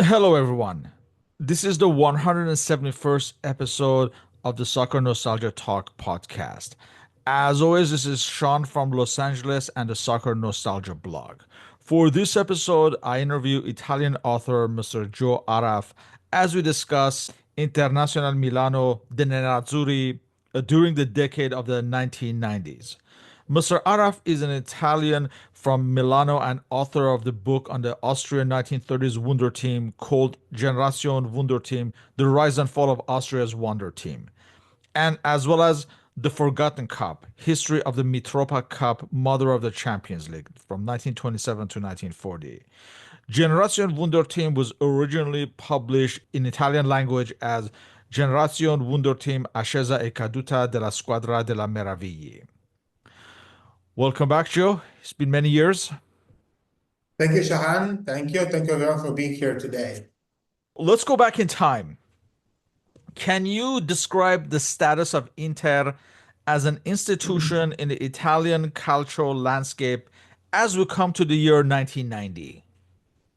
Hello, everyone. This is the 171st episode of the Soccer Nostalgia Talk Podcast. As always, this is Sean from Los Angeles and the Soccer Nostalgia blog. For this episode, I interview Italian author Mr. Jo Araf as we discuss Internazionale Milano, the Nerazzurri during the decade of the 1990s. Mr. Araf is an Italian from Milano and author of the book on the Austrian 1930s Wunder team called Generazione Wunderteam, The Rise and Fall of Austria's Wonder Team, and as well as The Forgotten Cup, History of the Mitropa Cup, Mother of the Champions League from 1927 to 1940. Generazione Wunderteam was originally published in Italian language as Generazione Wunderteam Ascesa e caduta della squadra della meraviglie. Welcome back, Joe. It's been many years. Thank you, Shahan. Thank you. Thank you everyone for being here today. Let's go back in time. Can you describe the status of Inter as an institution in the Italian cultural landscape as we come to the year 1990?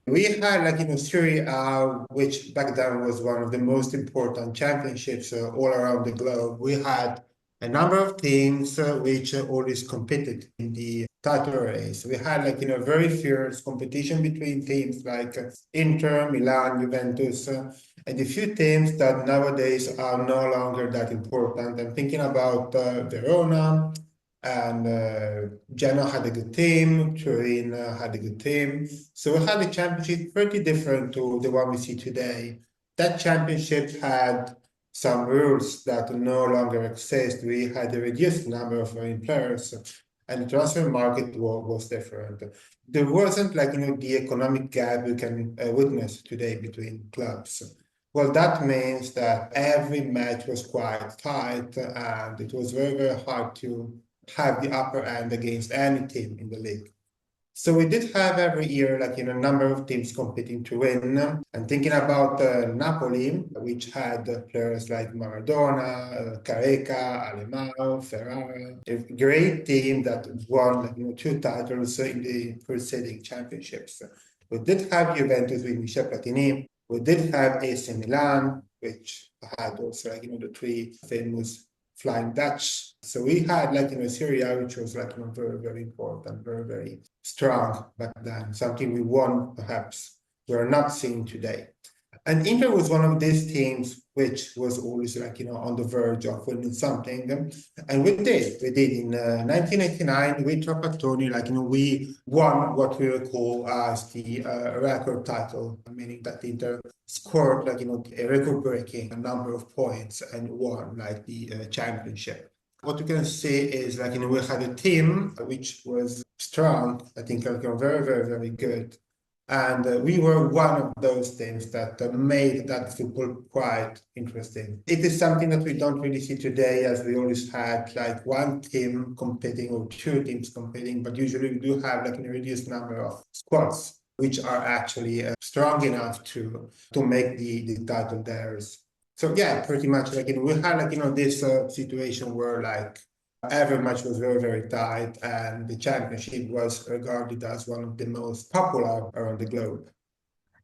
We had Serie A, which back then was one of the most important championships all around the globe. We had a number of teams which always competed in the title race. We had very fierce competition between teams like Inter, Milan, Juventus, and a few teams that nowadays are no longer that important. I'm thinking about Verona, and Genoa had a good team, Turin had a good team. So we had a championship pretty different to the one we see today. That championship had some rules that no longer exist. We had a reduced number of foreign players, and the transfer market was different. There wasn't the economic gap we can witness today between clubs. Well, that means that every match was quite tight, and it was very, very hard to have the upper hand against any team in the league. So we did have every year a number of teams competing to win. And thinking about Napoli, which had players like Maradona, Careca, Alemão, Ferrara, a great team that won two titles in the preceding championships. We did have Juventus with Michel Platini. We did have AC Milan, which had also the three famous Flying Dutch. So we had Serie A, which was very, very important, very, very strong back then, something we won perhaps we're not seeing today. And Inter was one of these teams which was always on the verge of winning something. And we did in 1989 with Trapattoni, we won what we recall as the record title, meaning that Inter scored a record-breaking number of points and won the championship. What you can see is we had a team which was strong, I think very, very, very good. And we were one of those teams that made that football quite interesting. It is something that we don't really see today, as we always had one team competing or two teams competing, but usually we do have a reduced number of squads, which are actually strong enough to make the title theirs. So yeah, pretty much we had this situation where every match was very, very tight, and the championship was regarded as one of the most popular around the globe.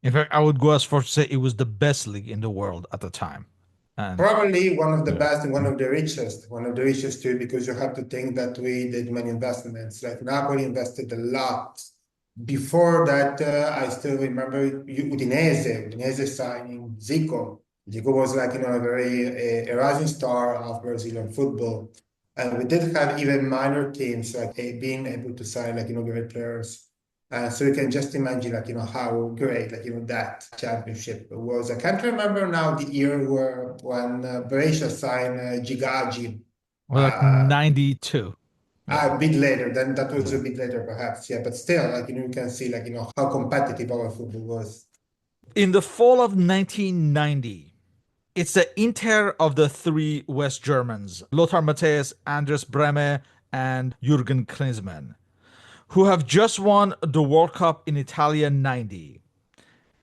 In fact, I would go as far to say it was the best league in the world at the time. And probably one of the best and one of the richest too, because you have to think that we did many investments. Napoli invested a lot. Before that, I still remember Udinese signing Zico. Zico was a rising star of Brazilian football. And we did have even minor teams being able to sign great players. So you can just imagine how great that championship was. I can't remember now the year when Brescia signed Gigagi. Well, 92. A bit later, then that was a bit later perhaps, yeah. But still, you can see how competitive our football was. In the fall of 1990, it's the Inter of the three West Germans, Lothar Matthäus, Andres Brehme, and Jürgen Klinsmann, who have just won the World Cup in Italia 90.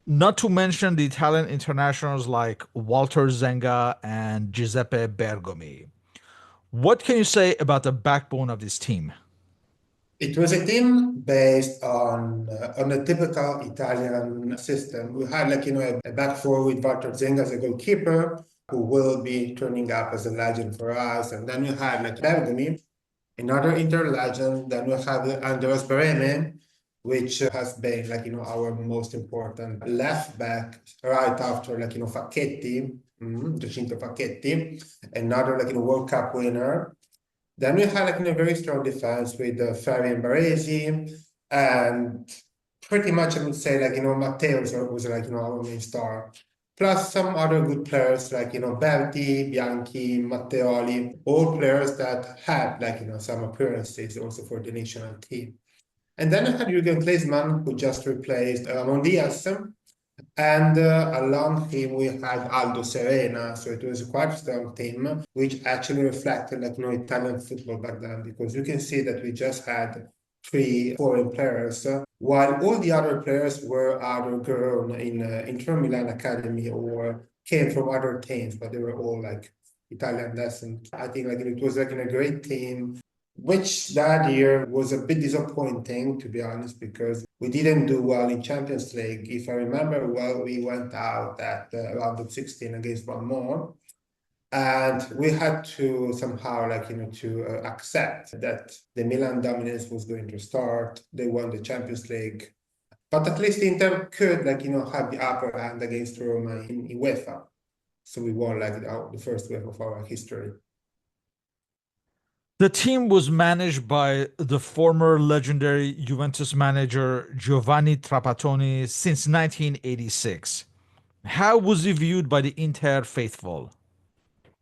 Not to mention the Italian internationals like Walter Zenga and Giuseppe Bergomi. What can you say about the backbone of this team? It was a team based on a typical Italian system. We had a back four with Walter Zenga as a goalkeeper, who will be turning up as a legend for us. And then we had Bergami, another Inter legend. Then we have Andreas Breme, which has been our most important left back right after Facchetti, Giacinto Facchetti, another World Cup winner. Then we had a very strong defense with Ferri and Baresi, and pretty much I would say Matteo was our main star. Plus some other good players Berti, Bianchi, Matteoli, all players that had some appearances also for the national team. And then I had Jürgen Klinsmann, who just replaced Ramon Diaz, and along him we had Aldo Serena, so it was a quite strong team, which actually reflected Italian football back then, because you can see that we just had three foreign players, while all the other players were either grown in Inter Milan Academy or came from other teams, but they were all Italian descent. I think it was a great team, which that year was a bit disappointing, to be honest, because we didn't do well in Champions League. If I remember well, we went out at round of 16 against one more, and we had to somehow accept that the Milan dominance was going to start. They won the Champions League, but at least Inter could have the upper hand against Roma in UEFA. So we won the first wave of our history. The team was managed by the former legendary Juventus manager Giovanni Trapattoni since 1986. How was he viewed by the Inter faithful?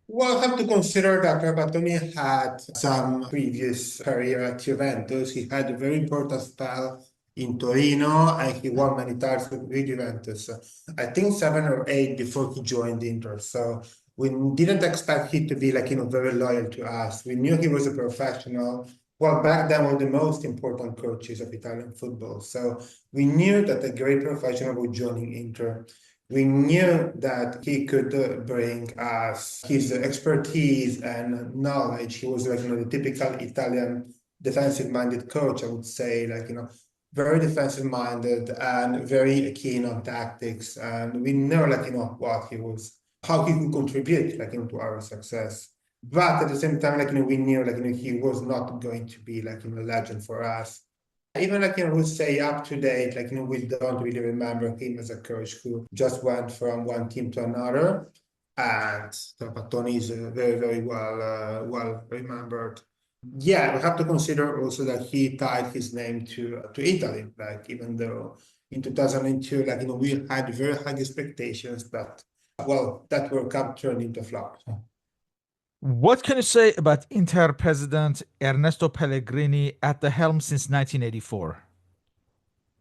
Well, I have to consider that Trapattoni had some previous career at Juventus. He had a very important spell in Torino, and he won many titles with Juventus. I think 7 or 8 before he joined Inter. So we didn't expect him to be very loyal to us. We knew he was a professional. Well, back then, one of the most important coaches of Italian football. So we knew that a great professional was joining Inter. We knew that he could bring us his expertise and knowledge. He was the typical Italian defensive-minded coach, I would say, very defensive-minded and very keen on tactics. And we know, what he was, how he could contribute, to our success. But at the same time, we knew, he was not going to be, a legend for us. Even we say up to date, we don't really remember him as a coach who just went from one team to another. And Trapattoni is very, very well remembered. Yeah, we have to consider also that he tied his name to Italy. Even though in 2002, we had very high expectations, but well, that World Cup turned into flop. What can you say about Inter president Ernesto Pellegrini at the helm since 1984?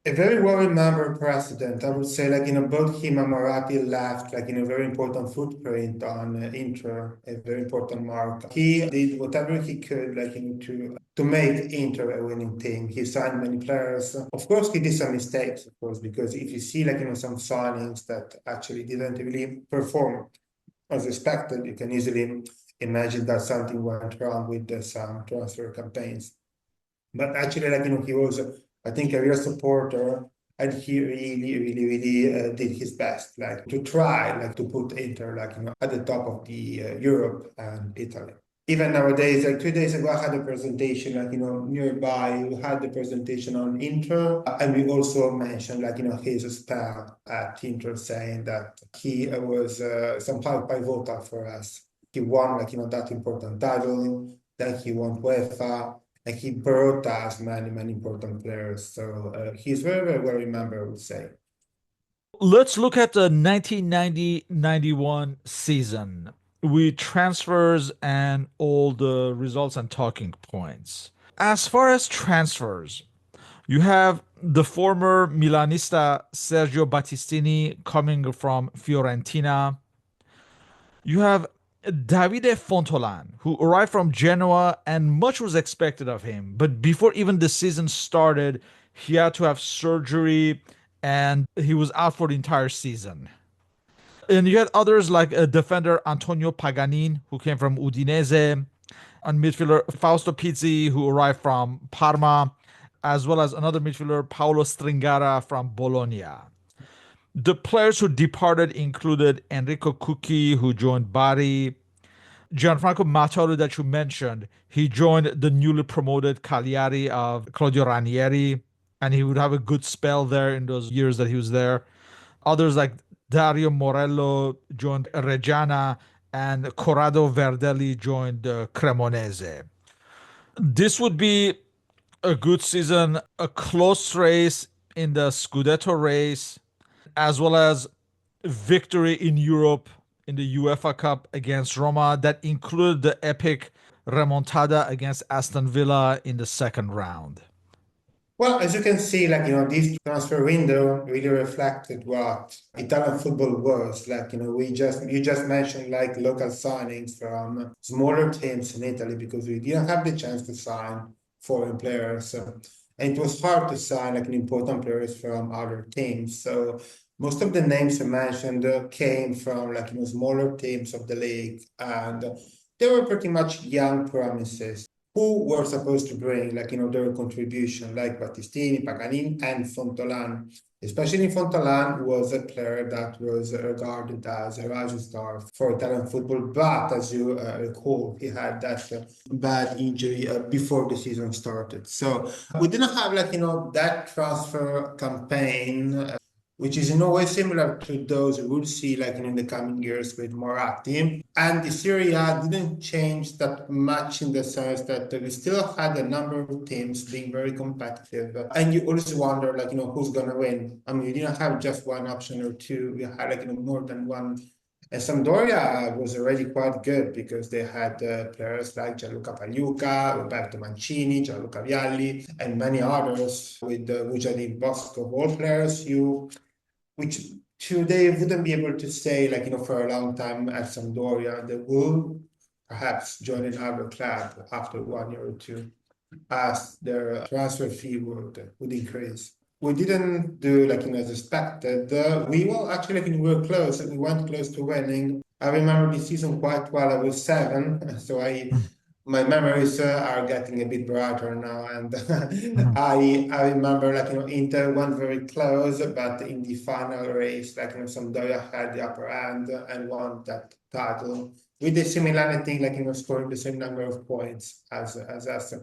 A very well-remembered president, I would say, both him and Moratti left, a very important footprint on Inter, a very important mark. He did whatever he could, to make Inter a winning team. He signed many players. Of course, he did some mistakes, of course, because if you see, some signings that actually didn't really perform as expected, you can easily imagine that something went wrong with some transfer campaigns. But actually, he was, I think, a real supporter, and he really did his best, to try, to put Inter, at the top of the Europe and Italy. Even nowadays, 2 days ago, I had a presentation, nearby. We had the presentation on Inter, and we also mentioned, his spell at Inter, saying that he was somehow pivotal for us. He won, that important title. Then he won UEFA. And he brought us many important players. So he's very, very well remembered, I would say. Let's look at the 1990-91 season with transfers and all the results and talking points. As far as transfers, you have the former Milanista Sergio Battistini coming from Fiorentina. You have Davide Fontolan, who arrived from Genoa, and much was expected of him. But before even the season started, he had to have surgery and he was out for the entire season. And you had others like defender Antonio Paganin, who came from Udinese, and midfielder Fausto Pizzi, who arrived from Parma. as well as another midfielder, Paolo Stringara from Bologna. The players who departed included Enrico Cucchi, who joined Bari, Gianfranco Mattolo, that you mentioned. He joined the newly promoted Cagliari of Claudio Ranieri, and he would have a good spell there in those years that he was there. Others like Dario Morello joined Reggiana, and Corrado Verdelli joined Cremonese. This would be a good season, a close race in the Scudetto race, as well as victory in Europe in the UEFA Cup against Roma that included the epic remontada against Aston Villa in the second round. Well, as you can see, this transfer window really reflected what Italian football was. You just mentioned like local signings from smaller teams in Italy because we didn't have the chance to sign foreign players. And it was hard to sign important players from other teams. So most of the names I mentioned came from smaller teams of the league, and they were pretty much young promises who were supposed to bring their contribution, like Battistini, Paganini, and Fontolan. Especially Fontolan was a player that was regarded as a rising star for Italian football, but as you recall, he had that bad injury before the season started. So we didn't have that transfer campaign, which is in a way similar to those we will see in the coming years with Moratti. And the Serie A didn't change that much in the sense that we still had a number of teams being very competitive. And you always wonder, who's going to win? I mean, you didn't have just one option or two. We had, more than one. And Sampdoria was already quite good because they had players like Gianluca Pagliuca, Roberto Mancini, Gianluca Vialli, and many others with Mujahideen Bosco, all players which today wouldn't be able to stay for a long time at Sampdoria. They will perhaps join another club after 1 year or two as their transfer fee would increase. We didn't do as expected. We will actually we were close and we went close to winning. I remember the season quite well. I was 7, so my memories are getting a bit brighter now, and I remember Inter went very close, but in the final race Sampdoria had the upper hand and won that title with the similarity scoring the same number of points as us.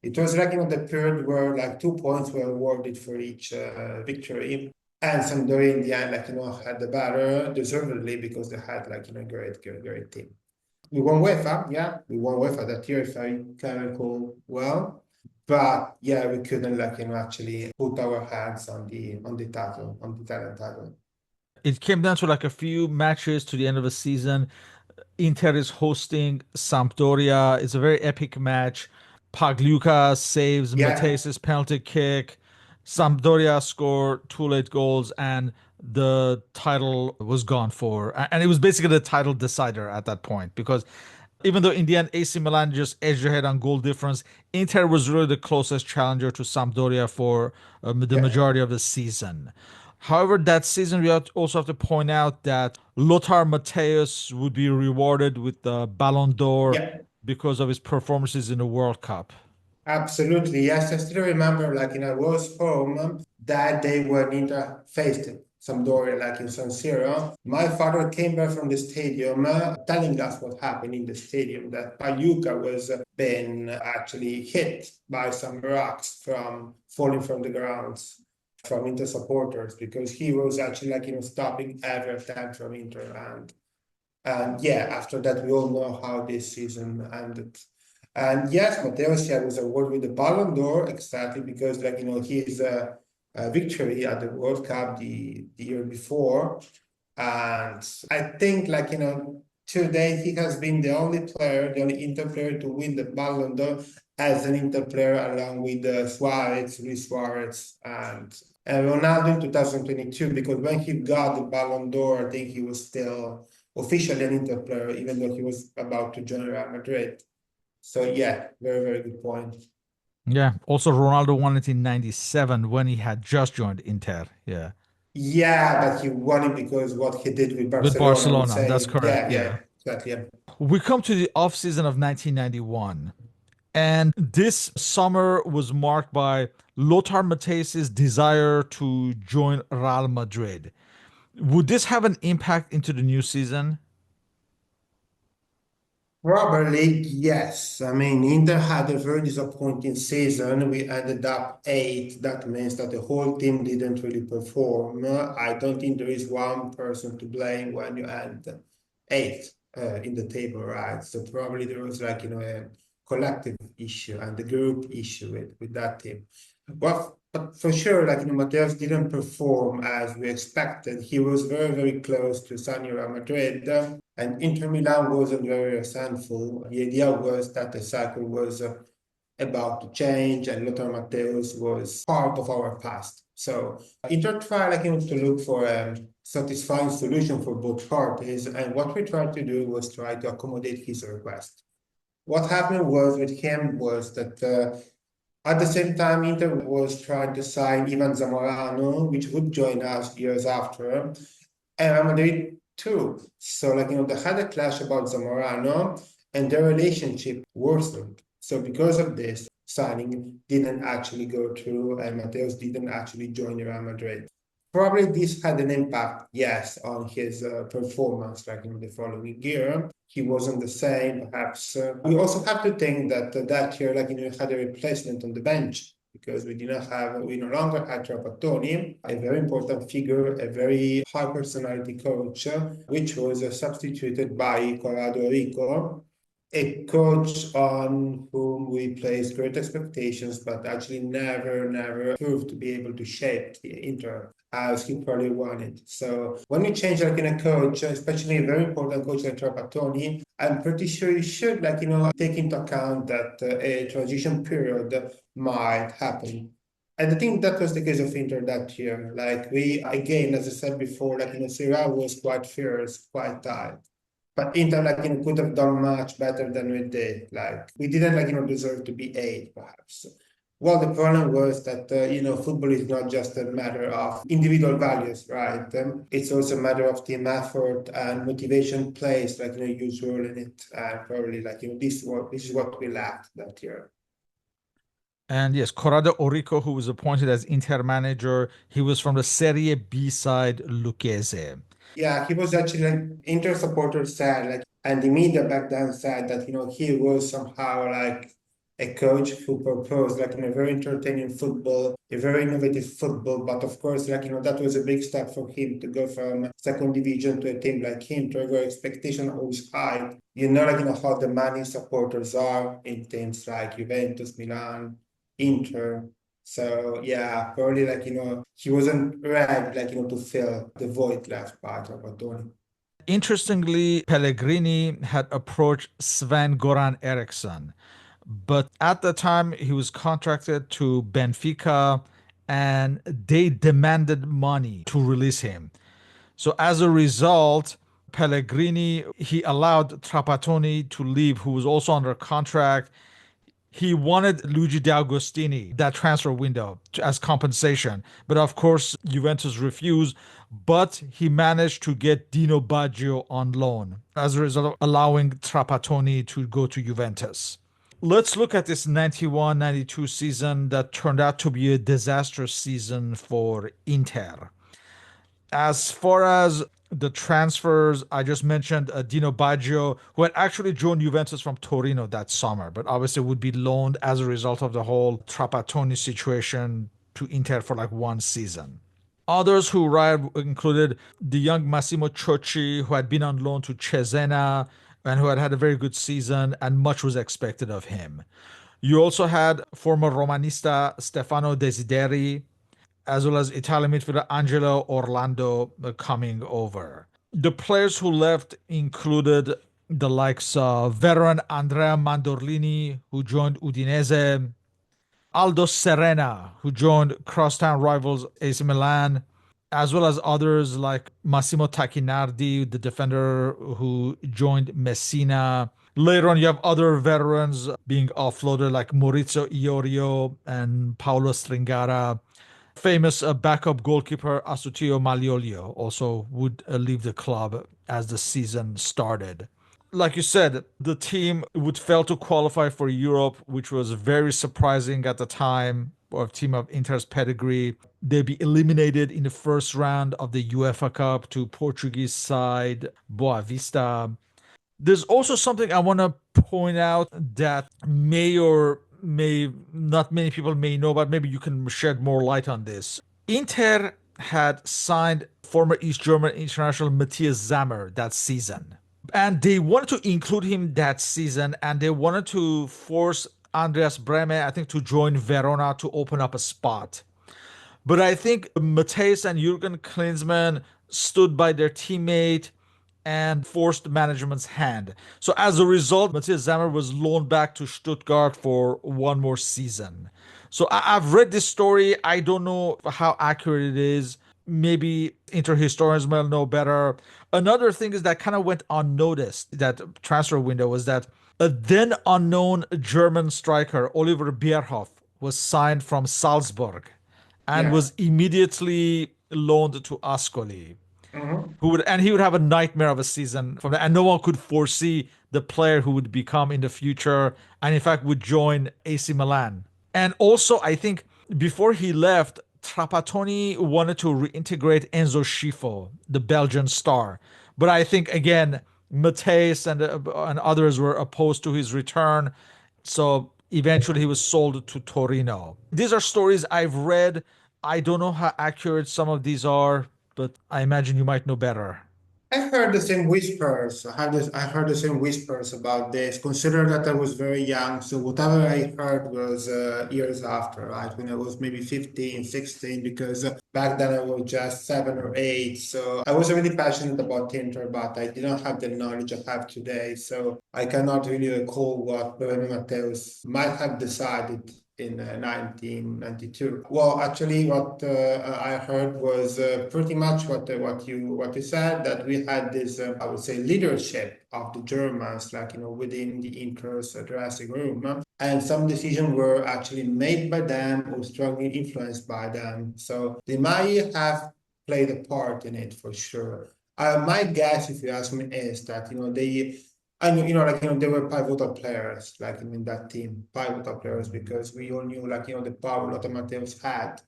It was the period where 2 points were awarded for each victory, and Sampdoria in the end had the better deservedly because they had a great team. We won UEFA, yeah. We won UEFA that year, if I can recall well. But yeah, we couldn't actually put our hands on the title, on the Italian title. It came down to a few matches to the end of the season. Inter is hosting Sampdoria. It's a very epic match. Pagliuca saves Yeah, Matthäus's penalty kick. Sampdoria score 2 late goals, and the title was gone for. And it was basically the title decider at that point because even though in the end AC Milan just edged ahead on goal difference, Inter was really the closest challenger to Sampdoria for the yeah, majority of the season. However, that season we also have to point out that Lothar Matthäus would be rewarded with the Ballon d'Or yeah. because of his performances in the World Cup. Absolutely, yes. I still remember, I was home that day when Inter faced Sampdoria, in San Siro. My father came back from the stadium telling us what happened in the stadium, that Pagliuca was being actually hit by some rocks from falling from the grounds from Inter supporters because he was actually, stopping every attempt from Inter. And yeah, after that, we all know how this season ended. And yes, Matthäus was awarded with the Ballon d'Or exactly because, his victory at the World Cup the year before. And I think, to date, he has been the only player, the only Inter player to win the Ballon d'Or as an Inter player, along with Suarez, Luis Suarez, and Ronaldo in 2022, because when he got the Ballon d'Or, I think he was still officially an Inter player, even though he was about to join Real Madrid. So yeah, very, very good point. Yeah. Also, Ronaldo won it in 97 when he had just joined Inter. Yeah. Yeah, but he won it because what he did with With Barcelona, I would Barcelona. That's say. correct. Yeah, Yeah. yeah, exactly. Yeah. We come to the off season of 1991. And this summer was marked by Lothar Matthäus's desire to join Real Madrid. Would this have an impact into the new season? Probably, yes. I mean, Inter had a very disappointing season. We ended up eighth. That means that the whole team didn't really perform. I don't think there is one person to blame when you end eighth in the table, right? So probably there was a collective issue and the group issue with that team. But for sure, Mateus didn't perform as we expected. He was very, very close to signing Real Madrid, and Inter Milan wasn't very resentful. The idea was that the cycle was about to change, and Lothar Matthäus was part of our past. So Inter tried to look for a satisfying solution for both parties, and what we tried to do was try to accommodate his request. What happened was with him was that at the same time, Inter was trying to sign Ivan Zamorano, which would join us years after, and Real Madrid too. So, they had a clash about Zamorano, and their relationship worsened. So, because of this, signing didn't actually go through, and Mateus didn't actually join Real Madrid. Probably this had an impact, yes, on his performance, the following year. He wasn't the same, perhaps. We also have to think that that year, had a replacement on the bench because we no longer had Trapattoni, a very important figure, a very high personality coach, which was substituted by Corrado Rico, a coach on whom we placed great expectations, but actually never proved to be able to shape the Inter as he probably wanted. So when you change in a coach, especially a very important coach like Trapattoni, I'm pretty sure you should take into account that a transition period might happen. And I think that was the case of Inter that year. We, again, as I said before, Serie A was quite fierce, quite tight. But Inter, could have done much better than we did. We didn't, deserve to be eighth, perhaps. Well, the problem was that, football is not just a matter of individual values, right? It's also a matter of team effort, and motivation plays, a huge role in it. Probably, this is what we lacked that year. And yes, Corrado Orico, who was appointed as Inter manager, he was from the Serie B side Lucchese. Yeah, he was actually Inter supporters said, and the media back then said that, he was somehow a coach who proposed a very entertaining football, a very innovative football. But of course, that was a big step for him to go from second division to a team like Inter, where expectation always high. How the money supporters are in teams like Juventus, Milan, Inter. So yeah, probably he wasn't ready to fill the void left by Trapattoni. Interestingly, Pellegrini had approached Sven Goran Eriksson, but at the time he was contracted to Benfica and they demanded money to release him. So as a result, Pellegrini he allowed Trapattoni to leave, who was also under contract. He wanted Luigi D'Agostini that transfer window as compensation, but of course Juventus refused. But he managed to get Dino Baggio on loan as a result of allowing Trapattoni to go to Juventus. Let's look at this 91-92 season that turned out to be a disastrous season for Inter. As far as the transfers, I just mentioned Dino Baggio, who had actually joined Juventus from Torino that summer, but obviously would be loaned as a result of the whole Trapattoni situation to Inter for one season. Others who arrived included the young Massimo Ciocci, who had been on loan to Cesena and who had had a very good season, and much was expected of him. You also had former Romanista Stefano Desideri, as well as Italian midfielder Angelo Orlando coming over. The players who left included the likes of veteran Andrea Mandorlini, who joined Udinese, Aldo Serena, who joined crosstown rivals AC Milan, as well as others like Massimo Tacchinardi, the defender who joined Messina. Later on, you have other veterans being offloaded like Maurizio Iorio and Paolo Stringara. Famous backup goalkeeper Asutio Malliolio also would leave the club as the season started. like you said, the team would fail to qualify for Europe, which was very surprising at the time for a team of Inter's pedigree. They'd be eliminated in the first round of the UEFA Cup to Portuguese side Boa Vista. There's also something I want to point out that may or may not many people may know, but maybe you can shed more light on this. Inter had signed former East German international Matthias Sammer that season. And they wanted to include him that season, and they wanted to force Andreas Brehme, I think, to join Verona to open up a spot. But I think Matthäus and Jurgen Klinsmann stood by their teammate and forced management's hand. So as a result, Matthias Sammer was loaned back to Stuttgart for one more season. So I've read this story. I don't know how accurate it is. Maybe interhistorians will know better. Another thing is that kind of went unnoticed, that transfer window, was that a then unknown German striker, Oliver Bierhoff, was signed from Salzburg and Yeah. was immediately loaned to Ascoli, Mhm. he would have a nightmare of a season from that, and no one could foresee the player who would become in the future, and in fact would join AC Milan. And also, I think before he left, Trapattoni wanted to reintegrate Enzo Schifo, the Belgian star, but I think again Matthäus and others were opposed to his return, so eventually he was sold to Torino. These are stories I've read. I don't know how accurate some of these are, but I imagine you might know better. I heard the same whispers. I heard the same whispers about this. Consider that I was very young, so whatever I heard was years after, right? When I was maybe 15, 16, because back then I was just 7 or 8. So I was really passionate about Inter, but I didn't have the knowledge I have today. So I cannot really recall what Bernardo Matteus might have decided in 1992. Well, actually, what I heard was pretty much what you said, that we had this, I would say, leadership of the Germans, like within the Inter's dressing room, and some decisions were actually made by them or strongly influenced by them. So they might have played a part in it for sure. My guess, if you ask me, is that they and they were pivotal players, like in that team, pivotal players, because we all knew, the power Lothar Matthäus had,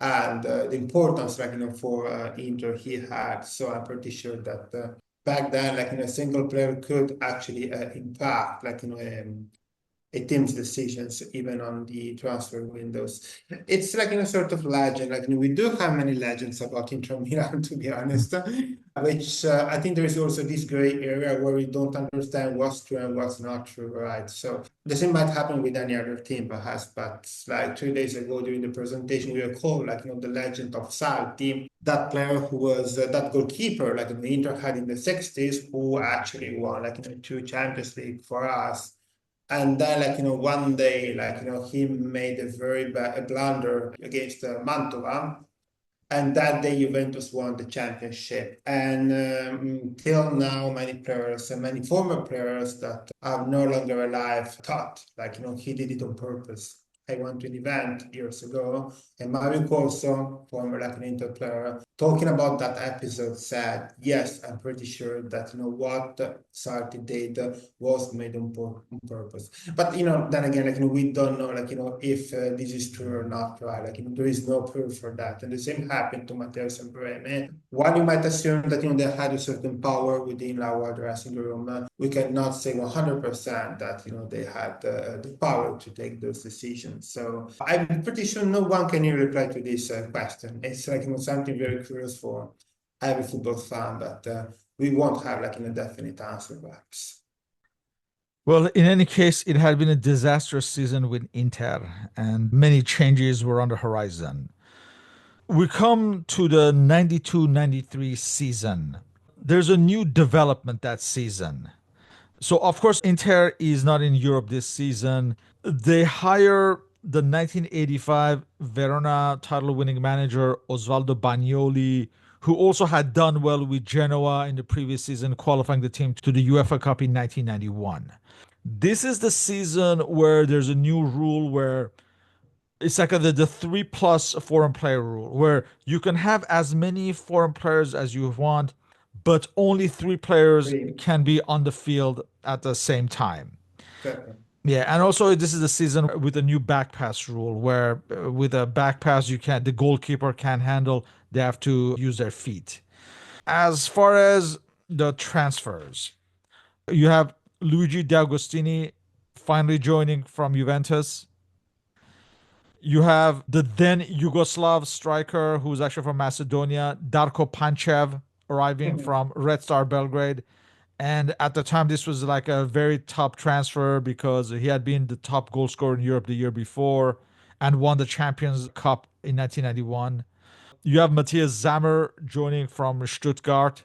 and the importance, for Inter he had. So I'm pretty sure that back then, a single player could actually impact, a team's decisions, even on the transfer windows. It's like in a sort of legend. We do have many legends about Inter Milan, to be honest, which I think there is also this gray area where we don't understand what's true and what's not true, right? So the same might happen with any other team, perhaps. But like 2 days ago during the presentation, we recall, the legend of Sal team, that player who was that goalkeeper, the Inter had in the 60s, who actually won, two Champions League for us. And then, one day, he made a very bad blunder against Mantova. And that day, Juventus won the championship. And till now, many players and many former players that are no longer alive thought, he did it on purpose. I went to an event years ago, and Mario Corso, former an Inter player, talking about that episode, said, "Yes, I'm pretty sure that what Sarti did was made on purpose." But then again, we don't know, if this is true or not, right? There is no proof for that. And the same happened to Matteus and Breme. While you might assume that they had a certain power within our dressing room, we cannot say 100% that they had the power to take those decisions. So I'm pretty sure no one can really reply to this question. It's something very curious for every football fan, but we won't have a definite answer, perhaps. Well, in any case, it had been a disastrous season with Inter, and many changes were on the horizon. We come to the 92-93 season. There's a new development that season. So, of course, Inter is not in Europe this season. They hire the 1985 Verona title winning manager Osvaldo Bagnoli, who also had done well with Genoa in the previous season, qualifying the team to the UEFA Cup in 1991. This is the season where there's a new rule where it's like the three plus foreign player rule, where you can have as many foreign players as you want, but only three players Three. can be on the field at the same time. Exactly. Yeah, and also this is the season with a new back pass rule where with a back pass the goalkeeper can't handle, they have to use their feet. As far as the transfers, you have Luigi D'Agostini finally joining from Juventus. You have the then Yugoslav striker who's actually from Macedonia, Darko Panchev, arriving from Red Star Belgrade. And at the time, this was like a very top transfer because he had been the top goal scorer in Europe the year before and won the Champions Cup in 1991. You have Matthias Zammer joining from Stuttgart.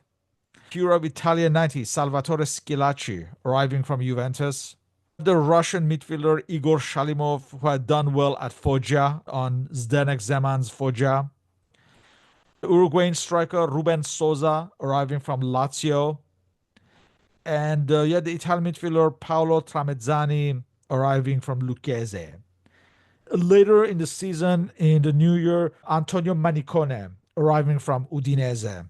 Hero of Italia 90, Salvatore Schilacci, arriving from Juventus. The Russian midfielder Igor Shalimov, who had done well at Foggia on Zdenek Zeman's Foggia. Uruguayan striker Ruben Sosa, arriving from Lazio. And the Italian midfielder Paolo Tramezzani, arriving from Lucchese. Later in the season, in the new year, Antonio Manicone, arriving from Udinese.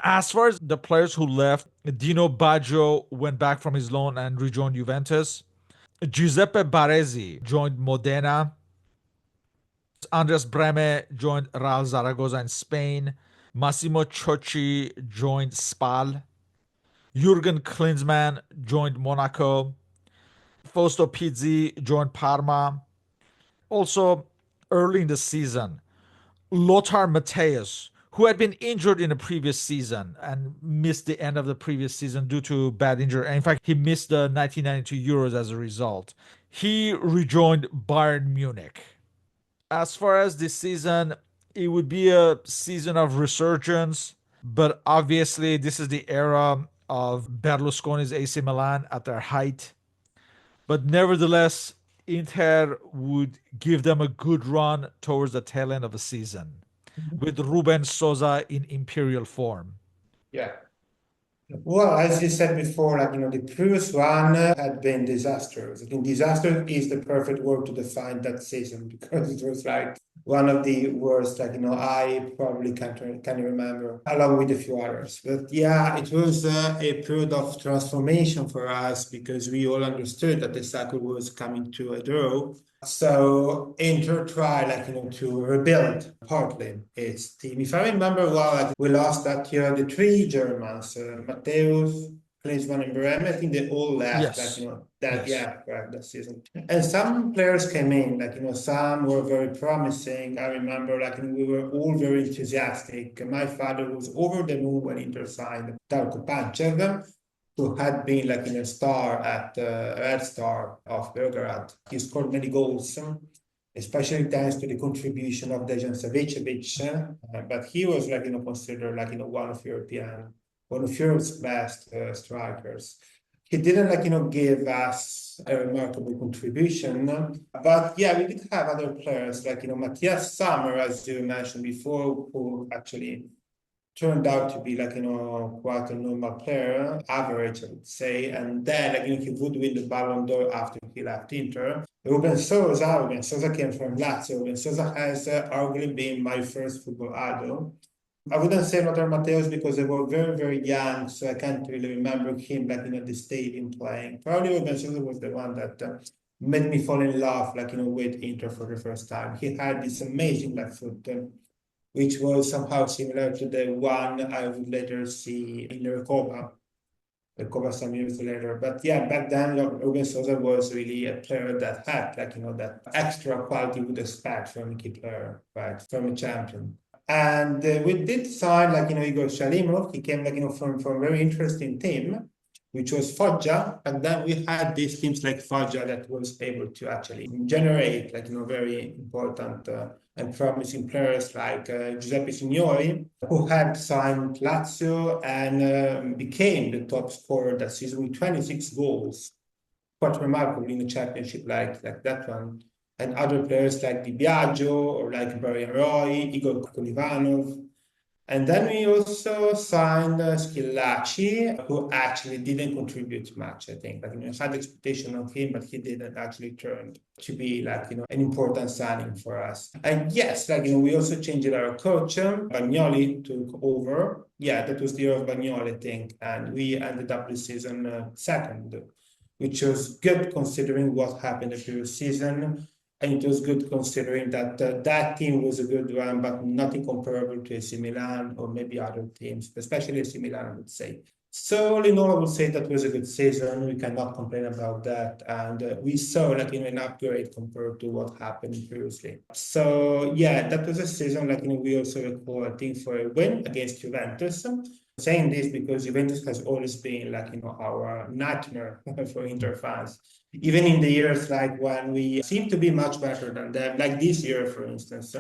As far as the players who left, Dino Baggio went back from his loan and rejoined Juventus. Giuseppe Baresi joined Modena. Andres Breme joined Real Zaragoza in Spain. Massimo Ciocci joined Spal. Jurgen Klinsmann joined Monaco. Fausto Pizzi joined Parma. Also, early in the season, Lothar Matthäus, who had been injured in the previous season and missed the end of the previous season due to bad injury. And in fact, he missed the 1992 Euros as a result. He rejoined Bayern Munich. As far as this season, it would be a season of resurgence, but obviously, this is the era of Berlusconi's AC Milan at their height. But nevertheless, Inter would give them a good run towards the tail end of the season with Ruben Sosa in imperial form. Yeah. Well, as you said before, the previous one had been disastrous. I think disaster is the perfect word to define that season because it was like one of the worst, I probably can't remember, along with a few others. But yeah, it was a period of transformation for us because we all understood that the cycle was coming to a draw. So Inter tried, to rebuild partly its team. If I remember well, we lost that year the three Germans, Matthäus, Klinsmann, and Breme. I think they all left, Yes. that season. And some players came in, some were very promising. I remember, we were all very enthusiastic. My father was over the moon when Inter signed Darko Panchev, who had been a star at Red Star of Belgrade. He scored many goals, especially thanks to the contribution of Dejan Savicevic. But he was considered one of Europe's best strikers. He didn't give us a remarkable contribution, but yeah, we did have other players Matthias Sammer, as you mentioned before, who actually turned out to be quite a normal player, average, I would say. And then he would win the Ballon d'Or after he left Inter. Ruben Sosa came from Lazio. Ruben Sosa has arguably been my first football idol. I wouldn't say Lothar Matthäus because they were very, very young, so I can't really remember him at the stadium playing. Probably Ruben Sosa was the one that made me fall in love with Inter for the first time. He had this amazing left foot, which was somehow similar to the one I would later see in the Recopa some years later. But yeah, back then, Ruben Sosa was really a player that had, that extra quality you would expect from a key player, right, from a champion. And we did sign, Igor Shalimov. He came, from a very interesting team, which was Foggia. And then we had these teams like Foggia that was able to actually generate, very important and promising players like Giuseppe Signori, who had signed Lazio and became the top scorer that season with 26 goals. Quite remarkable in a championship like that one. And other players like Di Biagio or like Brian Roy, Igor Kolivanov. And then we also signed Schillaci, who actually didn't contribute much, I think. Like, had expectation of him, but he didn't actually turn to be like, an important signing for us. And yes, like, we also changed our coach. Bagnoli took over. Yeah, that was the year of Bagnoli, I think. And we ended up the season second, which was good considering what happened the previous season. And it was good considering that that team was a good one, but nothing comparable to AC Milan or maybe other teams, especially AC Milan, I would say. So all in all, I would say that was a good season. We cannot complain about that, and we saw like an upgrade compared to what happened previously. So yeah, that was a season like we also recall, I think, for a win against Juventus. Saying this because Juventus has always been like our nightmare for Inter fans, even in the years like when we seem to be much better than them, like this year, for instance.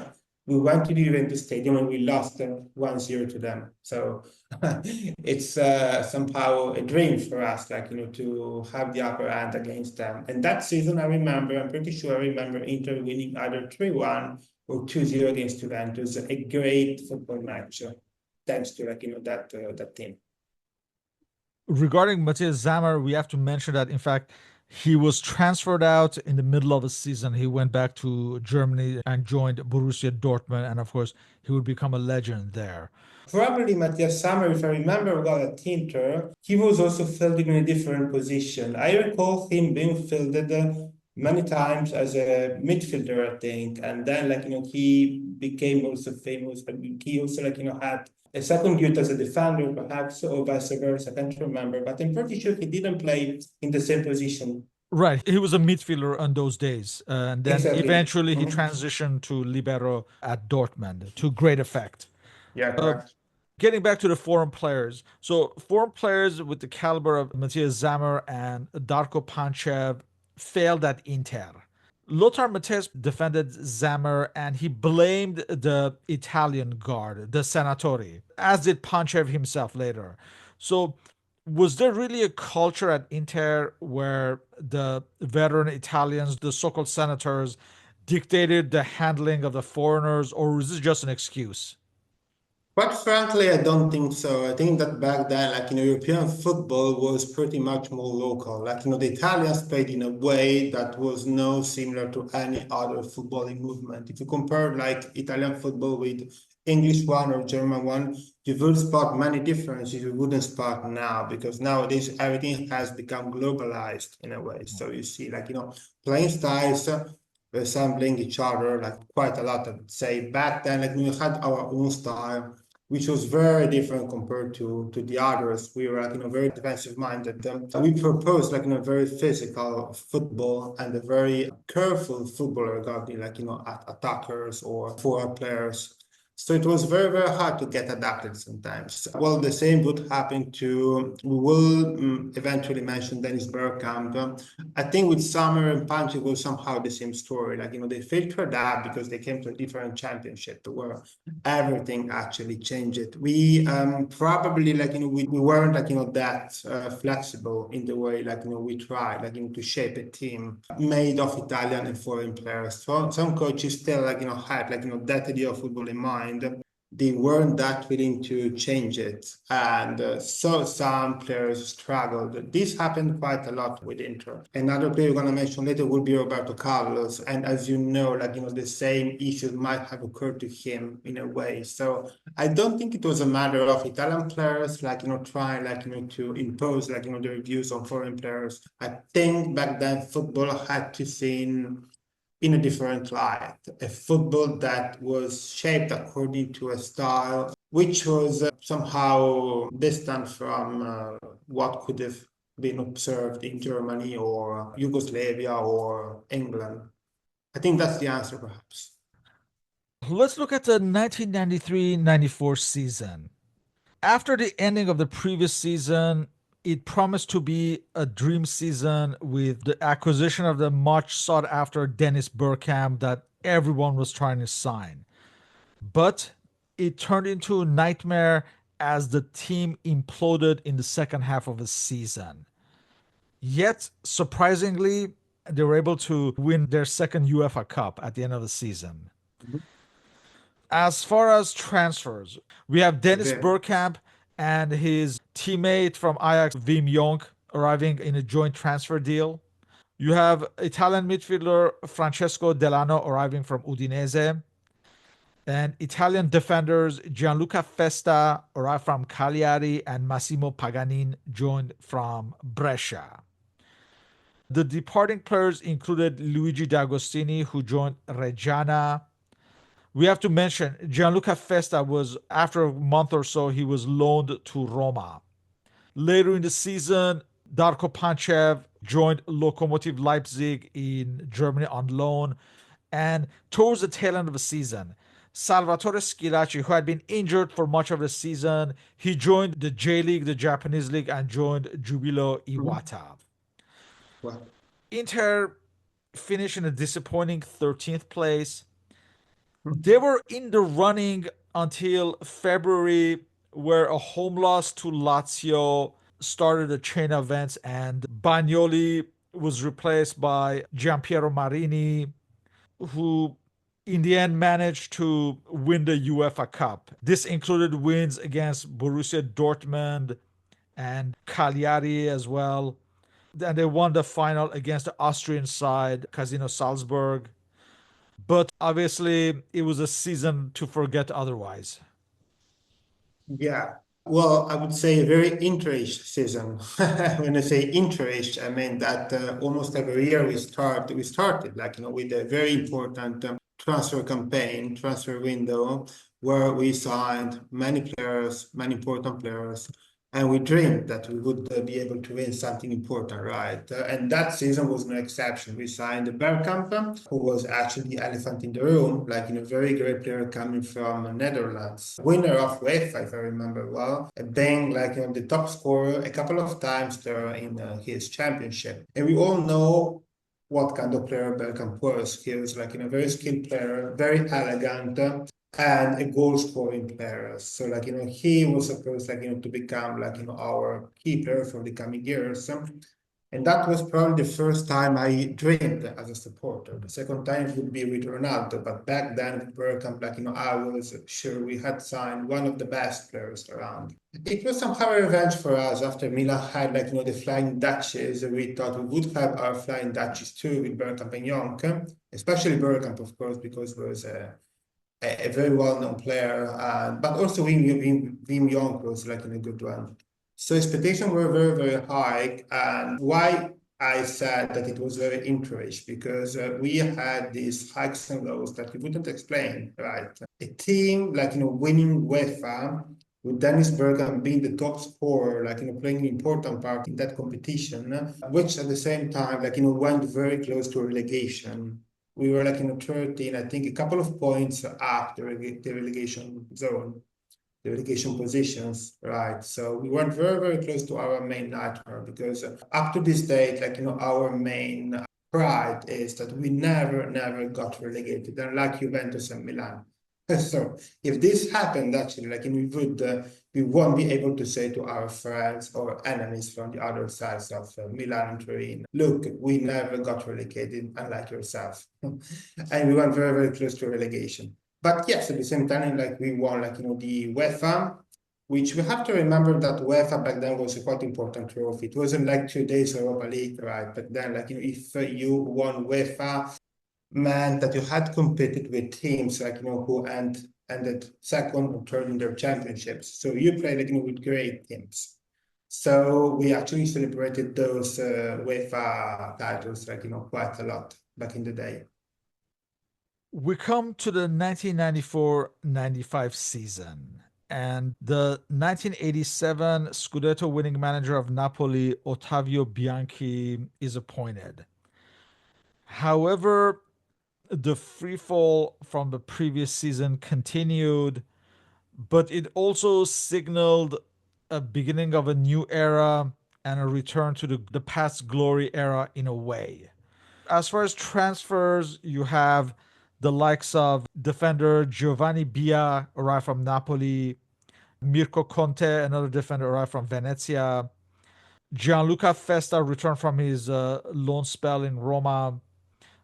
We went to the Juventus Stadium and we lost 1-0 to them. So it's somehow a dream for us, like, to have the upper hand against them. And that season, I'm pretty sure I remember Inter winning either 3-1 or 2-0 against Juventus. A great football match, thanks to that team. Regarding Matthias Sammer, we have to mention that, in fact, he was transferred out in the middle of the season. He went back to Germany and joined Borussia Dortmund, and of course, he would become a legend there. Probably Matthias Sammer, if I remember well at Inter, he was also fielded in a different position. I recall him being fielded many times as a midfielder, I think, and then he became also famous. But he also had a second duty as a defender, perhaps, or vice versa. I can't remember, but I'm pretty sure he didn't play in the same position. Right. He was a midfielder on those days. And then Exactly. eventually he transitioned to libero at Dortmund to great effect. Yeah, correct. Getting back to the foreign players. So foreign players with the caliber of Matthias Sammer and Darko Panchev failed at Inter. Lothar Matthäus defended Zammer and he blamed the Italian guard, the Senatori, as did Panchev himself later. So, was there really a culture at Inter where the veteran Italians, the so called senators, dictated the handling of the foreigners, or was this just an excuse? But frankly, I don't think so. I think that back then, European football was pretty much more local. The Italians played in a way that was no similar to any other footballing movement. If you compare Italian football with English one or German one, you would spot many differences you wouldn't spot now because nowadays everything has become globalized in a way. So you see, playing styles resembling each other quite a lot, I would say. Back then, we had our own style, which was very different compared to the others. We were very defensive minded. We proposed a very physical football and a very careful football regarding attackers or forward players. So it was very, very hard to get adapted sometimes. Well, the same would happen we will eventually mention Dennis Bergkamp. I think with Summer and Panchi was somehow the same story. They failed to adapt because they came to a different championship where everything actually changed. We probably we weren't that flexible in the way we tried to shape a team made of Italian and foreign players. So some coaches still had that idea of football in mind. They weren't that willing to change it, and so some players struggled. This happened quite a lot with Inter. Another player we're going to mention later would be Roberto Carlos, and as you know, the same issues might have occurred to him in a way. So I don't think it was a matter of Italian players trying to impose their views on foreign players. I think back then football had to see in a different light, a football that was shaped according to a style which was somehow distant from what could have been observed in Germany or Yugoslavia or England. I think that's the answer, perhaps. Let's look at the 1993-94 season. After the ending of the previous season, it promised to be a dream season with the acquisition of the much sought after Dennis Bergkamp that everyone was trying to sign. But it turned into a nightmare as the team imploded in the second half of the season. Yet, surprisingly, they were able to win their second UEFA Cup at the end of the season. As far as transfers, we have Dennis Very. Bergkamp and his teammate from Ajax, Wim Jonk, arriving in a joint transfer deal. You have Italian midfielder Francesco Delano arriving from Udinese, and Italian defenders Gianluca Festa arrived from Cagliari and Massimo Paganin joined from Brescia. The departing players included Luigi D'Agostini, who joined Reggiana. We have to mention Gianluca Festa was, after a month or so, he was loaned to Roma. Later in the season, Darko Panchev joined Lokomotiv Leipzig in Germany on loan. And towards the tail end of the season, Salvatore Schilacci, who had been injured for much of the season, he joined the J League, the Japanese league, and joined Jubilo Mhm. Iwata. Well, Inter finished in a disappointing 13th place. mhm. They were in the running until February, where a home loss to Lazio started a chain of events, and Bagnoli was replaced by Giampiero Marini, who in the end managed to win the UEFA Cup. This included wins against Borussia Dortmund and Cagliari as well. And they won the final against the Austrian side, Casino Salzburg. But obviously, it was a season to forget otherwise. Yeah. Well, I would say a very interish season. When I say interish, I mean that almost every year we started like with a very important transfer campaign, transfer window, where we signed many players, many important players, and we dreamed that we would be able to win something important, right? And that season was no exception. We signed Bergkamp, who was actually the elephant in the room, like very great player coming from Netherlands, winner of UEFA, if I remember well, and being like the top scorer a couple of times there in his championship. And we all know what kind of player Bergkamp was. He was like a very skilled player, very elegant, and a goal scoring player. So he was supposed to become our key player for the coming years. And that was probably the first time I dreamed as a supporter. The second time would be with Ronaldo, but back then with Bergkamp, I was sure we had signed one of the best players around. It was somehow a revenge for us after Milan had the Flying Dutchies. We thought we would have our Flying Dutchies too with Bergkamp and Jonk, especially Bergkamp, of course, because he was a very well-known player, but also Wim Jonk was a good one. So expectations were very, very high. And why I said that it was very interesting, because we had these hikes and lows that we wouldn't explain, right? A team winning UEFA with Dennis Bergkamp being the top scorer, playing an important part in that competition, which at the same time, went very close to relegation. We were 13, I think a couple of points up the relegation zone, the relegation positions, right? So we went very, very close to our main nightmare, because up to this date, our main pride is that we never, never got relegated, unlike Juventus and Milan. So if this happened, actually, we won't be able to say to our friends or enemies from the other sides of Milan and Turin, look, we never got relegated, unlike yourself. And we went very, very close to relegation. But yes, at the same time, we won, the UEFA, which we have to remember that UEFA back then was a quite important trophy. It wasn't like today's Europa League, right? But then, if you won UEFA, meant that you had competed with teams who ended second or third in their championships. So you played with great teams. So we actually celebrated those UEFA titles quite a lot back in the day. We come to the 1994-95 season, and the 1987 Scudetto winning manager of Napoli, Ottavio Bianchi, is appointed. However, the freefall from the previous season continued, but it also signaled a beginning of a new era and a return to the past glory era in a way. As far as transfers, you have the likes of defender Giovanni Bia arrived from Napoli, Mirko Conte, another defender, arrived from Venezia, Gianluca Festa returned from his loan spell in Roma,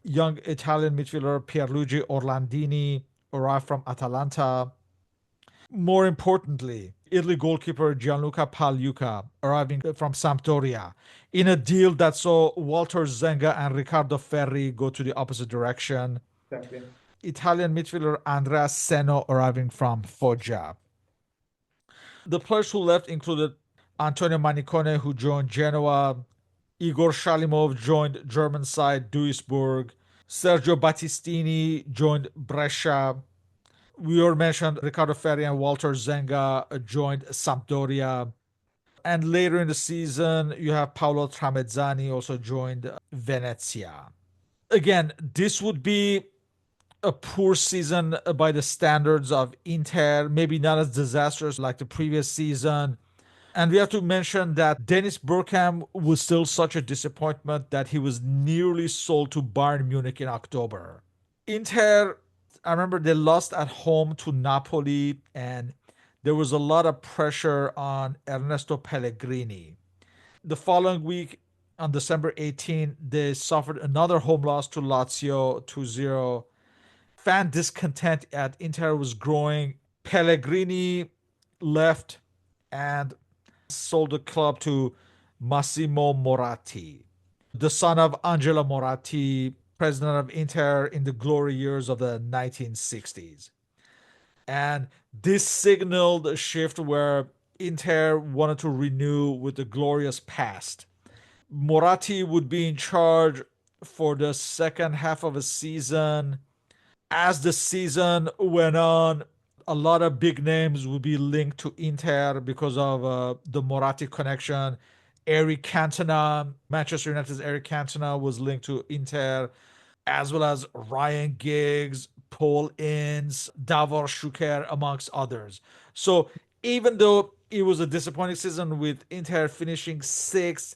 young Italian midfielder Pierluigi Orlandini arrived from Atalanta. More importantly, Italy goalkeeper Gianluca Pagliuca arriving from Sampdoria in a deal that saw Walter Zenga and Riccardo Ferri go to the opposite direction. Exactly. Italian midfielder Andrea Seno arriving from Foggia. The players who left included Antonio Manicone, who joined Genoa, Igor Shalimov joined German side Duisburg, Sergio Battistini joined Brescia. We already mentioned Riccardo Ferri and Walter Zenga joined Sampdoria. And later in the season, you have Paolo Tramezzani also joined Venezia. Again, this would be a poor season by the standards of Inter, maybe not as disastrous like the previous season. And we have to mention that Dennis Bergkamp was still such a disappointment that he was nearly sold to Bayern Munich in October. Inter, I remember they lost at home to Napoli, and there was a lot of pressure on Ernesto Pellegrini. The following week, on December 18, they suffered another home loss to Lazio 2-0. Fan discontent at Inter was growing. Pellegrini left and sold the club to Massimo Moratti, the son of Angelo Moratti, president of Inter in the glory years of the 1960s. And this signaled a shift where Inter wanted to renew with the glorious past. Moratti would be in charge for the second half of a season. As the season went on, a lot of big names would be linked to Inter because of the Moratti connection. Eric Cantona, Manchester United's Eric Cantona was linked to Inter, as well as Ryan Giggs, Paul Ince, Davor Schuker, amongst others. So even though it was a disappointing season with Inter finishing sixth,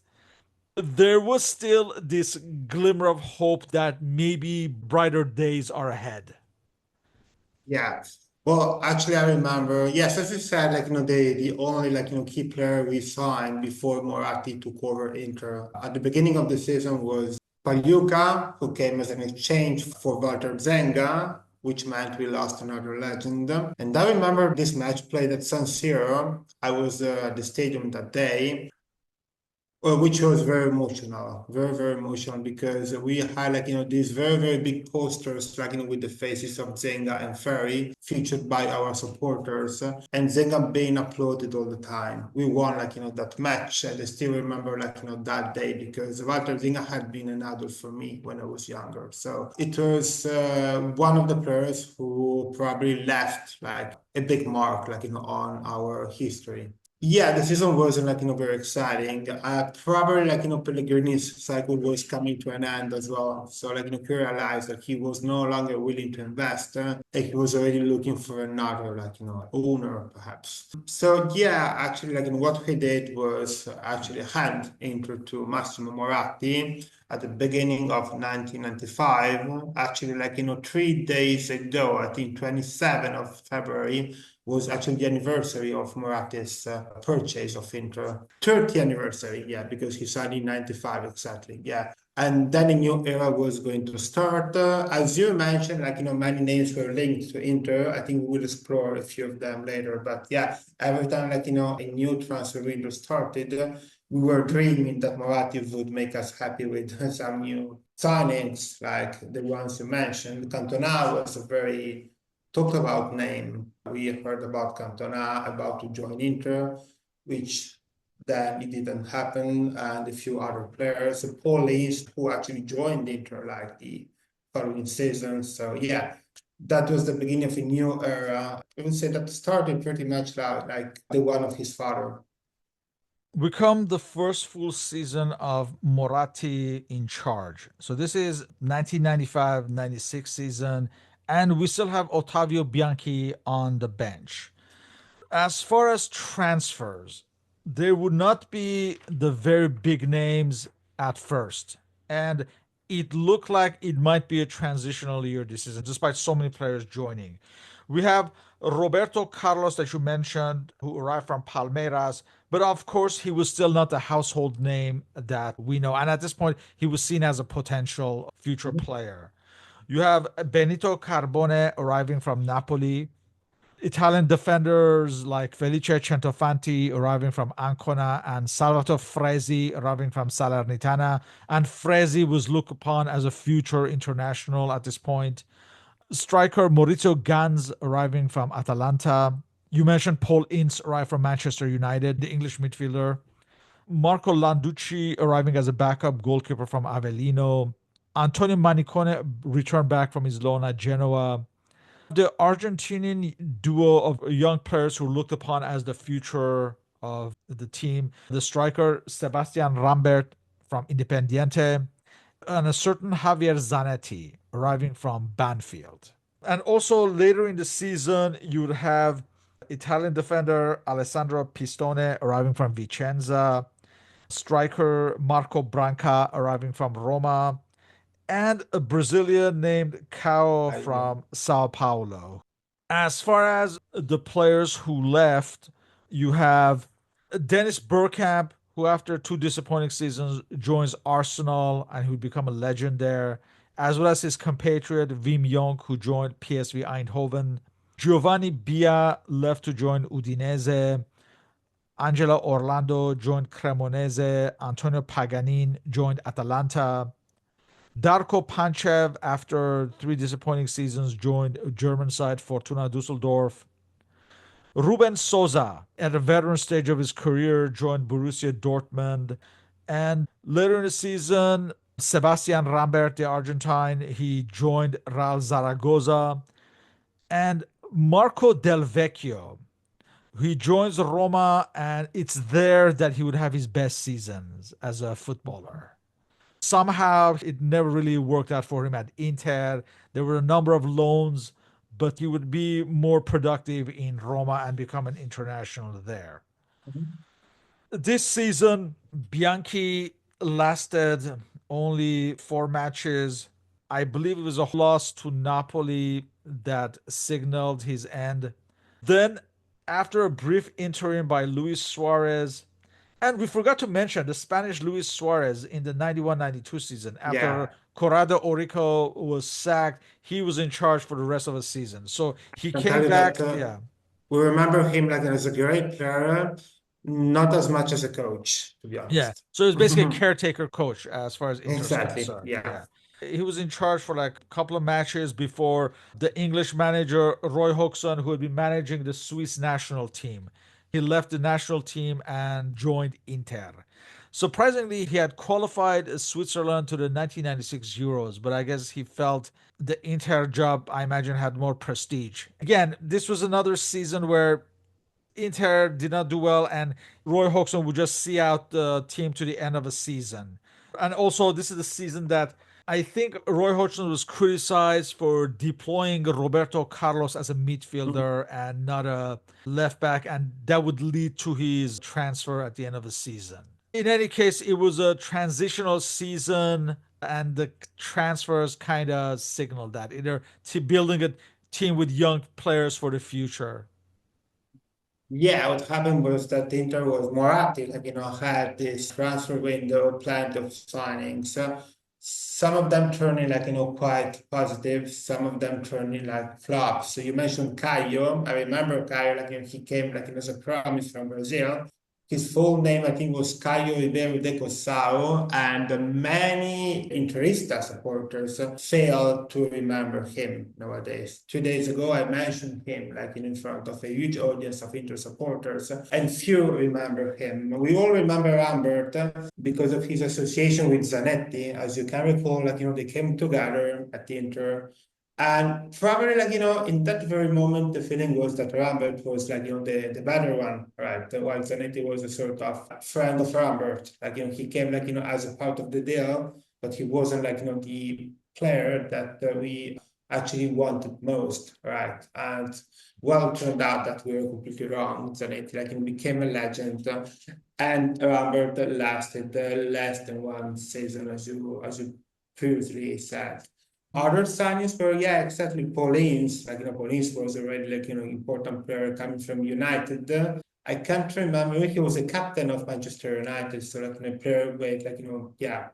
there was still this glimmer of hope that maybe brighter days are ahead. Yeah. Well, actually, I remember, yes, as you said, the only, key player we signed before Moratti took over Inter at the beginning of the season was Pagliuca, who came as an exchange for Walter Zenga, which meant we lost another legend. And I remember this match played at San Siro. I was at the stadium that day. Which was very emotional, very, very emotional because we had these very, very big posters with the faces of Zenga and Ferry featured by our supporters and Zenga being applauded all the time. We won that match and I still remember that day because Walter Zenga had been an idol for me when I was younger. So it was one of the players who probably left a big mark on our history. Yeah, the season wasn't very exciting. Probably Pellegrini's cycle was coming to an end as well. So he realized that he was no longer willing to invest, and he was already looking for another owner perhaps. So yeah, actually what he did was actually hand Inter to Massimo Moratti at the beginning of 1995. Actually 3 days ago, I think 27th of February was actually the anniversary of Moratti's purchase of Inter. 30th anniversary, yeah, because he signed in 95 exactly, yeah. And then a new era was going to start. As you mentioned, many names were linked to Inter. I think we will explore a few of them later. But yeah, every time a new transfer window started, we were dreaming that Moratti would make us happy with some new signings, like the ones you mentioned. Cantona was a very talked about name. We heard about Cantona about to join Inter, which then it didn't happen, and a few other players, Paul Ince, who actually joined Inter the following season. So yeah, that was the beginning of a new era. I would say that started pretty much like the one of his father. We come the first full season of Moratti in charge. So this is 1995-96 season, and we still have Ottavio Bianchi on the bench. As far as transfers, there would not be the very big names at first. And it looked like it might be a transitional year this season, despite so many players joining. We have Roberto Carlos, that you mentioned, who arrived from Palmeiras, but of course, he was still not the household name that we know. And at this point, he was seen as a potential future player. You have Benito Carbone arriving from Napoli. Italian defenders like Felice Centofanti arriving from Ancona and Salvatore Fresi arriving from Salernitana. And Fresi was looked upon as a future international at this point. Striker Maurizio Ganz arriving from Atalanta. You mentioned Paul Ince arrived from Manchester United, the English midfielder. Marco Landucci arriving as a backup goalkeeper from Avellino. Antonio Manicone returned back from his loan at Genoa. The Argentinian duo of young players who looked upon as the future of the team. The striker Sebastian Rambert from Independiente and a certain Javier Zanetti arriving from Banfield. And also later in the season, you would have Italian defender Alessandro Pistone arriving from Vicenza, striker Marco Branca arriving from Roma, and a Brazilian named Cao from Sao Paulo. As far as the players who left, you have Dennis Bergkamp, who after two disappointing seasons joins Arsenal and who would become a legend there, as well as his compatriot Wim Jonk, who joined PSV Eindhoven. Giovanni Bia left to join Udinese. Angela Orlando joined Cremonese. Antonio Paganin joined Atalanta. Darko Panchev, after three disappointing seasons, joined German side Fortuna Düsseldorf. Ruben Sosa, at a veteran stage of his career, joined Borussia Dortmund. And later in the season, Sebastian Rambert, the Argentine, he joined Real Zaragoza. And Marco Del Vecchio, he joins Roma, and it's there that he would have his best seasons as a footballer. Somehow it never really worked out for him at Inter. There were a number of loans, but he would be more productive in Roma and become an international there. This season, Bianchi lasted only 4 matches. I believe it was a loss to Napoli that signaled his end. Then, after a brief interim by Luis Suarez, and we forgot to mention the Spanish Luis Suarez in the 91-92 season. After Corrado Orico was sacked, he was in charge for the rest of the season. So he I tell came you back. that Yeah. we remember him like as a great player, not as much as a coach, to be Yeah. honest. So it's basically a caretaker coach as far as Inter's Exactly. concerned. Yeah. Yeah. He was in charge for like a couple of matches before the English manager, Roy Hodgson, who had been managing the Swiss national team. He left the national team and joined Inter. Surprisingly, he had qualified Switzerland to the 1996 Euros, but I guess he felt the Inter job, I imagine, had more prestige. Again, this was another season where Inter did not do well, and Roy Hodgson would just see out the team to the end of the season. And also, this is the season that I think Roy Hodgson was criticized for deploying Roberto Carlos as a midfielder and not a left back, and that would lead to his transfer at the end of the season. In any case, it was a transitional season, and the transfers kind of signaled that either building a team with young players for the future. Yeah, what happened was that Inter was more active, like, had this transfer window, plenty of signings. Some of them turning like, quite positive, some of them turning like flops. So you mentioned Caio. I remember Caio, like, he came like, as a promise from Brazil. His full name, I think, was Caio Ribeiro de Cossao, and many Interista supporters fail to remember him nowadays. 2 days ago, I mentioned him like in front of a huge audience of Inter supporters, and few remember him. We all remember Lambert because of his association with Zanetti. As you can recall, like, they came together at Inter. And probably, like, in that very moment, the feeling was that Rambert was like, the better one, right? While Zanetti was a sort of friend of Rambert. Like, he came like, as a part of the deal, but he wasn't like, the player that we actually wanted most, right? And well, it turned out that we were completely wrong. Zanetti, like, became a legend. And Rambert lasted less than one season, as you previously said. Other signings were, yeah, exactly, Paulins. Like, Paulins was already like, important player coming from United. I can't remember. He was a captain of Manchester United, so like a player with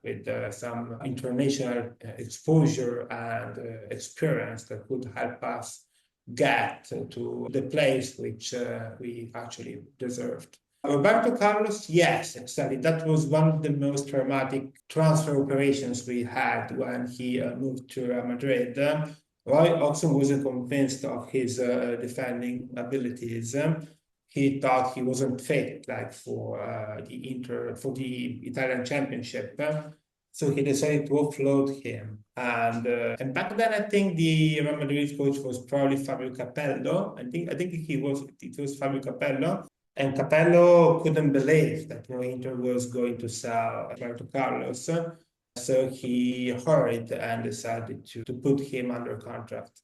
with some international exposure and experience that could help us get to the place which we actually deserved. Roberto Carlos, yes, exactly. That was one of the most dramatic transfer operations we had when he moved to Real Madrid. Roy Hodgson wasn't convinced of his defending abilities. He thought he wasn't fit, like for the Italian Championship. So he decided to offload him. And back then, I think the Real Madrid coach was probably Fabio Capello. I think it was Fabio Capello. And Capello couldn't believe that Inter was going to sell Roberto Carlos. So he hurried and decided to put him under contract,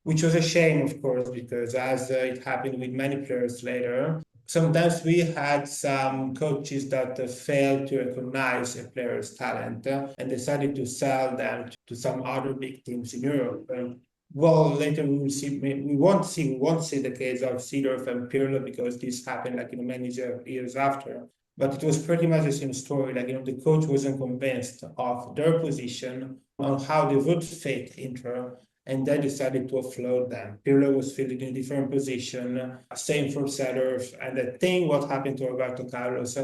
which was a shame, of course, because as it happened with many players later, sometimes we had some coaches that failed to recognize a player's talent and decided to sell them to some other big teams in Europe. Well, later we will see. We won't see the case of Seedorf and Pirlo because this happened like many years after. But it was pretty much the same story. Like the coach wasn't convinced of their position on how they would fit Inter, and then decided to offload them. Pirlo was filling in a different position, same for Seedorf. And I think what happened to Roberto Carlos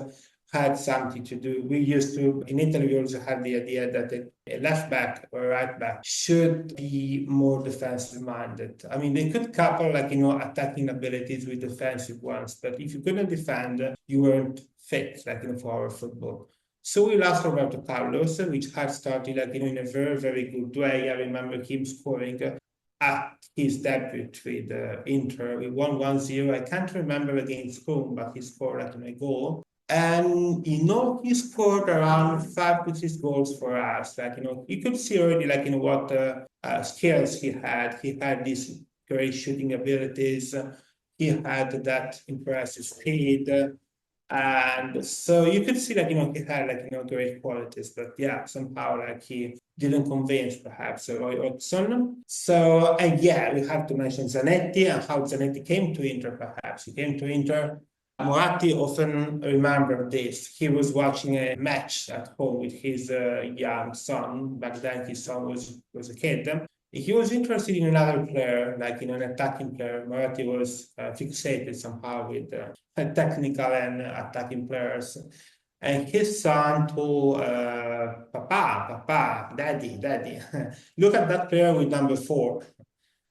had something to do. We used to, in Italy, we also had the idea that a left back or a right back should be more defensive minded. I mean, they could couple attacking abilities with defensive ones, but if you couldn't defend, you weren't fit for our football. So we lost Roberto Carlos, which had started in a very, very good way. I remember him scoring at his debut with Inter. We won 1-0. I can't remember against whom, but he scored a goal. And he scored around 5 to 6 goals for us. You could see already what skills he had. He had these great shooting abilities. He had that impressive speed. And so you could see he had great qualities, but yeah, somehow he didn't convince perhaps Roy Hodgson. So and yeah, we have to mention Zanetti and how Zanetti came to Inter. Perhaps he came to Inter. Moratti often remembered this. He was watching a match at home with his young son. Back then, his son was a kid. He was interested in another player, an attacking player. Moratti was fixated somehow with technical and attacking players. And his son told, Papa, Daddy, look at that player with number 4.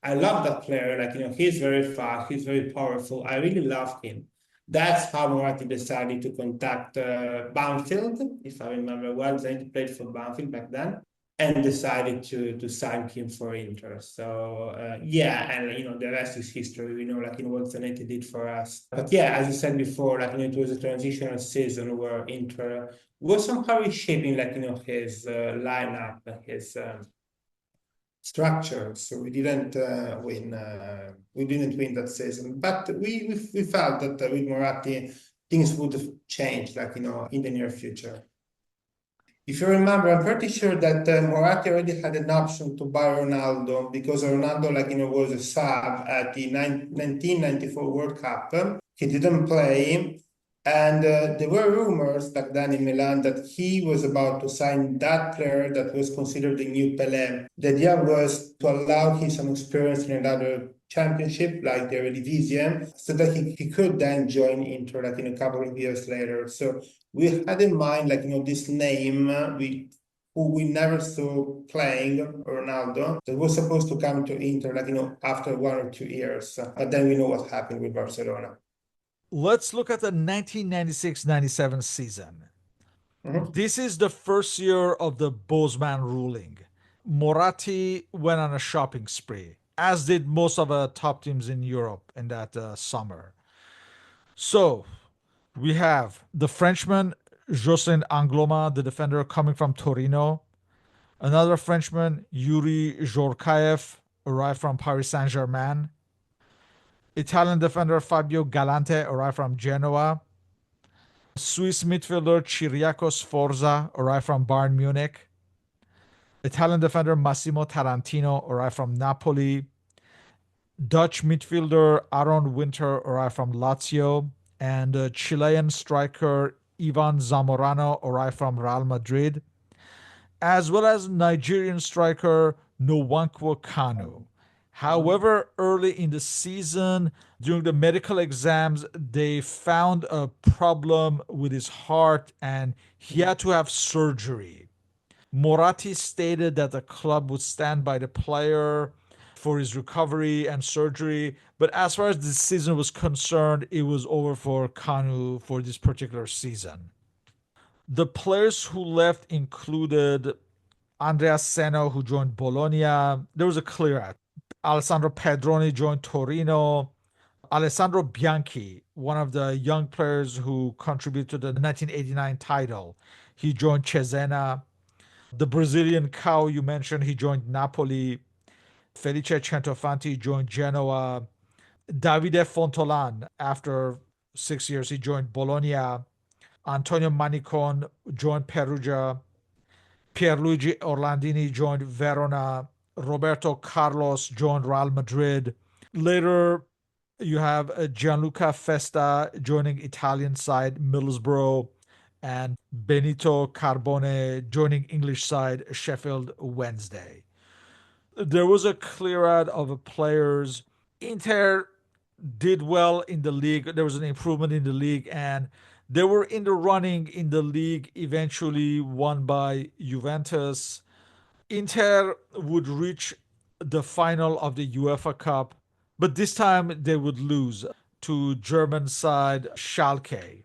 I love that player. He's very fast, he's very powerful. I really love him. That's how Moratti decided to contact Banfield, if I remember well. Zanetti played for Banfield back then, and decided to sign him for Inter. So yeah, and the rest is history. We know what Zanetti did for us. But yeah, as I said before, it was a transitional season where Inter was somehow reshaping his lineup, his structure. So we didn't win. We didn't win that season, but we felt that with Moratti things would have changed, in the near future. If you remember, I'm pretty sure that Moratti already had an option to buy Ronaldo because Ronaldo, was a sub at the 1994 World Cup. He didn't play. And there were rumors back then in Milan that he was about to sign that player that was considered the new Pelé. The idea was to allow him some experience in another championship, like the Eredivisie, so that he could then join Inter in a couple of years later. So we had in mind this name who we never saw playing, Ronaldo, that was supposed to come to Inter after 1 or 2 years. But then we know what happened with Barcelona. Let's look at the 1996-97 season. Mm-hmm. This is the first year of the Bosman ruling. Moratti went on a shopping spree, as did most of the top teams in Europe in that summer. So we have the Frenchman Jocelyn Angloma, the defender coming from Torino. Another Frenchman, Yuri Zhorkaev, arrived from Paris Saint-Germain. Italian defender Fabio Galante arrived from Genoa. Swiss midfielder Chiriakos Forza arrived from Bayern Munich. Italian defender Massimo Tarantino arrived from Napoli. Dutch midfielder Aaron Winter arrived from Lazio. and Chilean striker Ivan Zamorano arrived from Real Madrid, as well as Nigerian striker Nwankwo Kanu. However, early in the season, during the medical exams, they found a problem with his heart and he had to have surgery. Moratti stated that the club would stand by the player for his recovery and surgery. But as far as the season was concerned, it was over for Kanu for this particular season. The players who left included Andrea Seno, who joined Bologna. There was a clear out. Alessandro Pedroni joined Torino. Alessandro Bianchi, one of the young players who contributed to the 1989 title, he joined Cesena. The Brazilian cow you mentioned, he joined Napoli. Felice Centofanti joined Genoa. Davide Fontolan, after 6 years, he joined Bologna. Antonio Manicon joined Perugia. Pierluigi Orlandini joined Verona. Roberto Carlos joined Real Madrid. Later, you have Gianluca Festa joining Italian side Middlesbrough, and Benito Carbone joining English side Sheffield Wednesday. There was a clear out of players. Inter did well in the league. There was an improvement in the league, and they were in the running in the league, eventually won by Juventus. Inter would reach the final of the UEFA Cup, but this time they would lose to German side Schalke.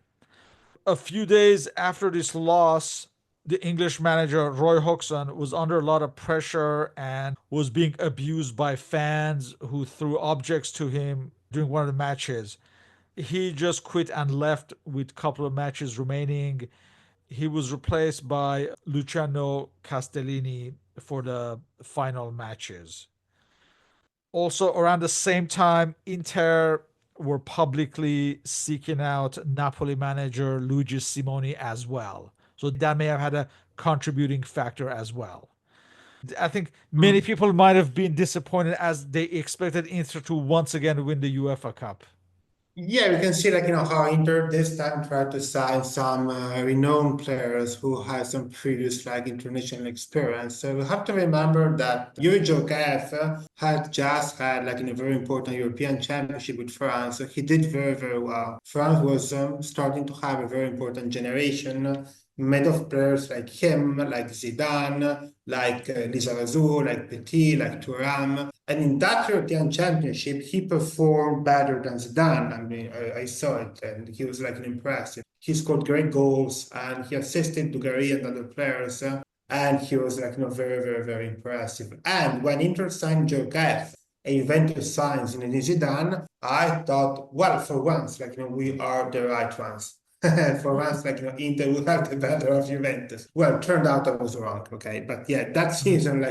A few days after this loss, the English manager Roy Hodgson was under a lot of pressure and was being abused by fans who threw objects to him during one of the matches. He just quit and left with a couple of matches remaining. He was replaced by Luciano Castellini for the final matches. Also, around the same time, Inter were publicly seeking out Napoli manager Luigi Simoni as well. So that may have had a contributing factor as well. I think many Mm. people might have been disappointed as they expected Inter to once again win the UEFA Cup. Yeah, we can see how Inter this time tried to sign some renowned players who had some previous international experience. So we have to remember that Yuri Jogaev had just had a very important European championship with France. So he did very, very well. France was starting to have a very important generation made of players like him, like Zidane, like Lizarazu, like Petit, like Thuram. And in that European Championship, he performed better than Zidane. I mean, I saw it, and he was impressive. He scored great goals, and he assisted Dugarry and other players, and he was very, very, very impressive. And when Inter signed Djorkaeff and Juventus signs Zinedine Zidane, I thought, well, for once, we are the right ones. For once, Inter will have the better of Juventus. Well, turned out I was wrong, okay? But yeah, that season,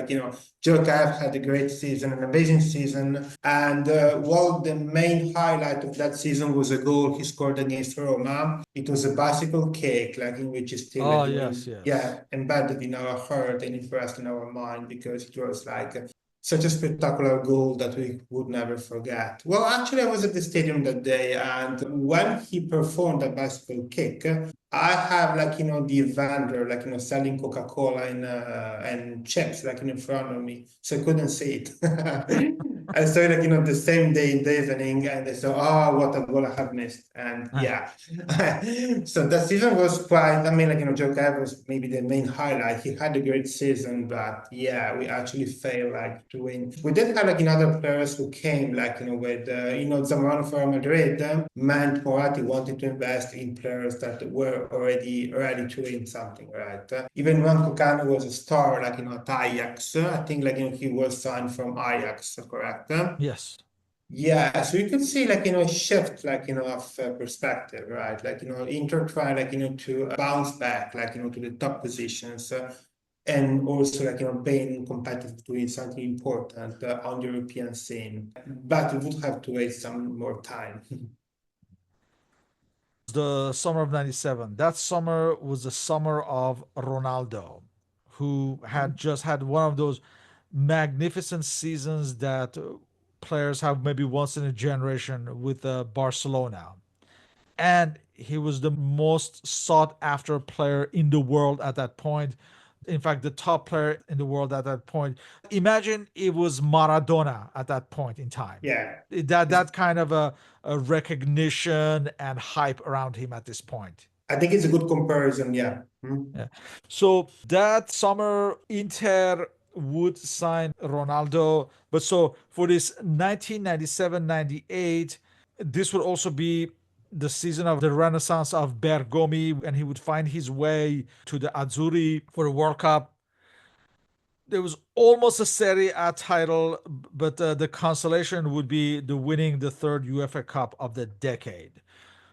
Djorkaeff had a great season, an amazing season. And well, the main highlight of that season was a goal he scored against Roma. It was a bicycle kick, in which is still, Oh, yes, yes. yeah, embedded in our heart and impressed in our mind because it was such a spectacular goal that we would never forget. Well, actually, I was at the stadium that day, and when he performed that bicycle kick, I have the vendor selling Coca-Cola and chips in front of me, so I couldn't see it. I saw it the same day in the evening, and I saw, oh, what a goal I have missed, and yeah. So that season was quite. I mean, Joe Cav was maybe the main highlight. He had a great season, but yeah, we actually failed to win. We did have other players who came with Zamorano for Madrid. Meant Moratti wanted to invest in players that were already ready to win something, right? Even when Kokano was a star, at Ajax, I think he was signed from Ajax, correct? Yes. Yeah, so you can see a shift of perspective, right? Inter try to bounce back to the top positions, and also being competitive to win something important on the European scene. But we would have to wait some more time. The summer of 97. That summer was the summer of Ronaldo, who had just had one of those magnificent seasons that players have maybe once in a generation with Barcelona. And he was the most sought after player in the world at that point. In fact, the top player in the world at that point. Imagine it was Maradona at that point in time. Yeah. That kind of a recognition and hype around him at this point. I think it's a good comparison. Yeah. Yeah. So that summer, Inter would sign Ronaldo. But so for this 1997-98, this would also be the season of the renaissance of Bergomi, and he would find his way to the Azzurri for the World Cup. There was almost a Serie A title, but the consolation would be the winning the third UEFA Cup of the decade.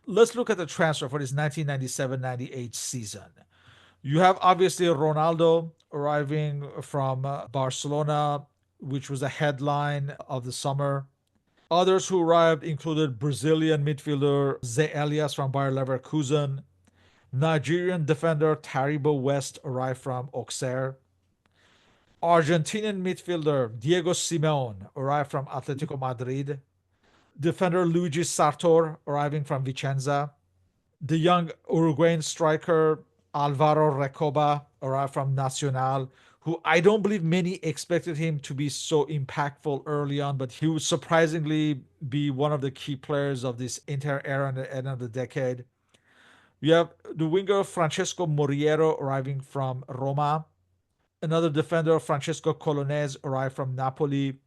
Let's look at the transfer for this 1997-98 season. You have obviously Ronaldo arriving from Barcelona, which was a headline of the summer. Others who arrived included Brazilian midfielder Zé Elias from Bayer Leverkusen. Nigerian defender Taribo West arrived from Auxerre. Argentinian midfielder Diego Simeone arrived from Atletico Madrid. Defender Luigi Sartor arriving from Vicenza. The young Uruguayan striker Alvaro Recoba arrived from Nacional, who I don't believe many expected him to be so impactful early on, but he would surprisingly be one of the key players of this entire era at the end of the decade. You have the winger Francesco Moriero arriving from Roma. Another defender, Francesco Colonese, arrived from Napoli.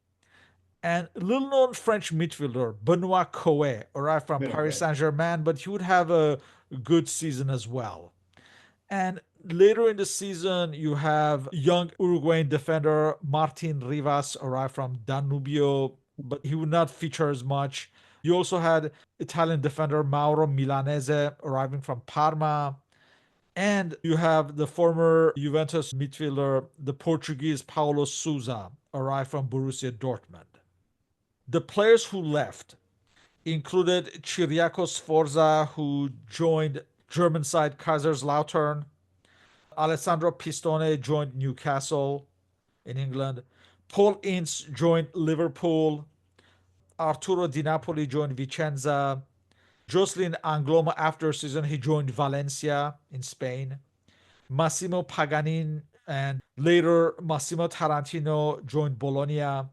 And little known French midfielder Benoit Coe arrived from Paris Okay. Saint Germain, but he would have a good season as well. And later in the season, you have young Uruguayan defender Martin Rivas arrive from Danubio, but he would not feature as much. You also had Italian defender Mauro Milanese arriving from Parma. And you have the former Juventus midfielder, the Portuguese Paulo Sousa, arrive from Borussia Dortmund. The players who left included Chiriakos Sforza, who joined German side Kaiserslautern. Alessandro Pistone joined Newcastle in England. Paul Ince joined Liverpool. Arturo Di Napoli joined Vicenza. Jocelyn Angloma, after a season, he joined Valencia in Spain. Massimo Paganin and later Massimo Tarantino joined Bologna.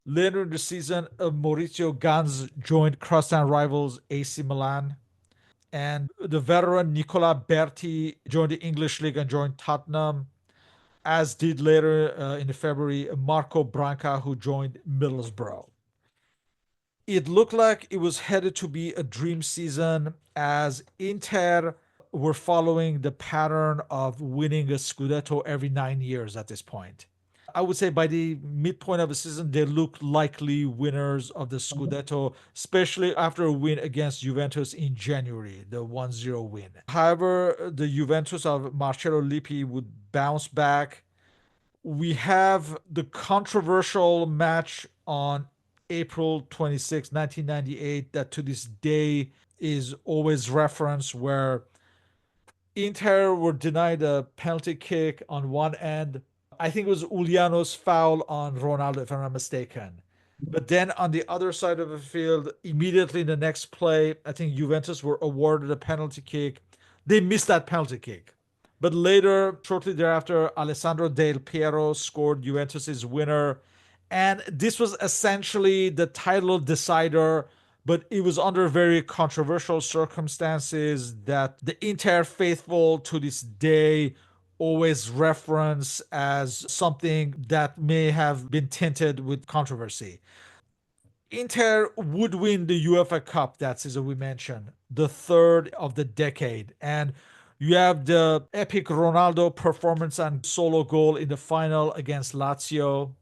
Later in the season, Maurizio Ganz joined crosstown rivals AC Milan. And the veteran Nicola Berti joined the English League and joined Tottenham, as did later in February Marco Branca, who joined Middlesbrough. It looked like it was headed to be a dream season, as Inter were following the pattern of winning a Scudetto every 9 years at this point. I would say by the midpoint of the season, they looked likely winners of the Scudetto, especially after a win against Juventus in January, the 1-0 win. However, the Juventus of Marcello Lippi would bounce back. We have the controversial match on April 26, 1998, that to this day is always referenced, where Inter were denied a penalty kick on one end. I think it was Uliano's foul on Ronaldo, if I'm not mistaken. But then on the other side of the field, immediately in the next play, I think Juventus were awarded a penalty kick. They missed that penalty kick. But later, shortly thereafter, Alessandro Del Piero scored Juventus's winner. And this was essentially the title decider, but it was under very controversial circumstances that the Inter faithful to this day always reference as something that may have been tinted with controversy. Inter would win the UEFA Cup that season we mentioned, the third of the decade. And you have the epic Ronaldo performance and solo goal in the final against Lazio.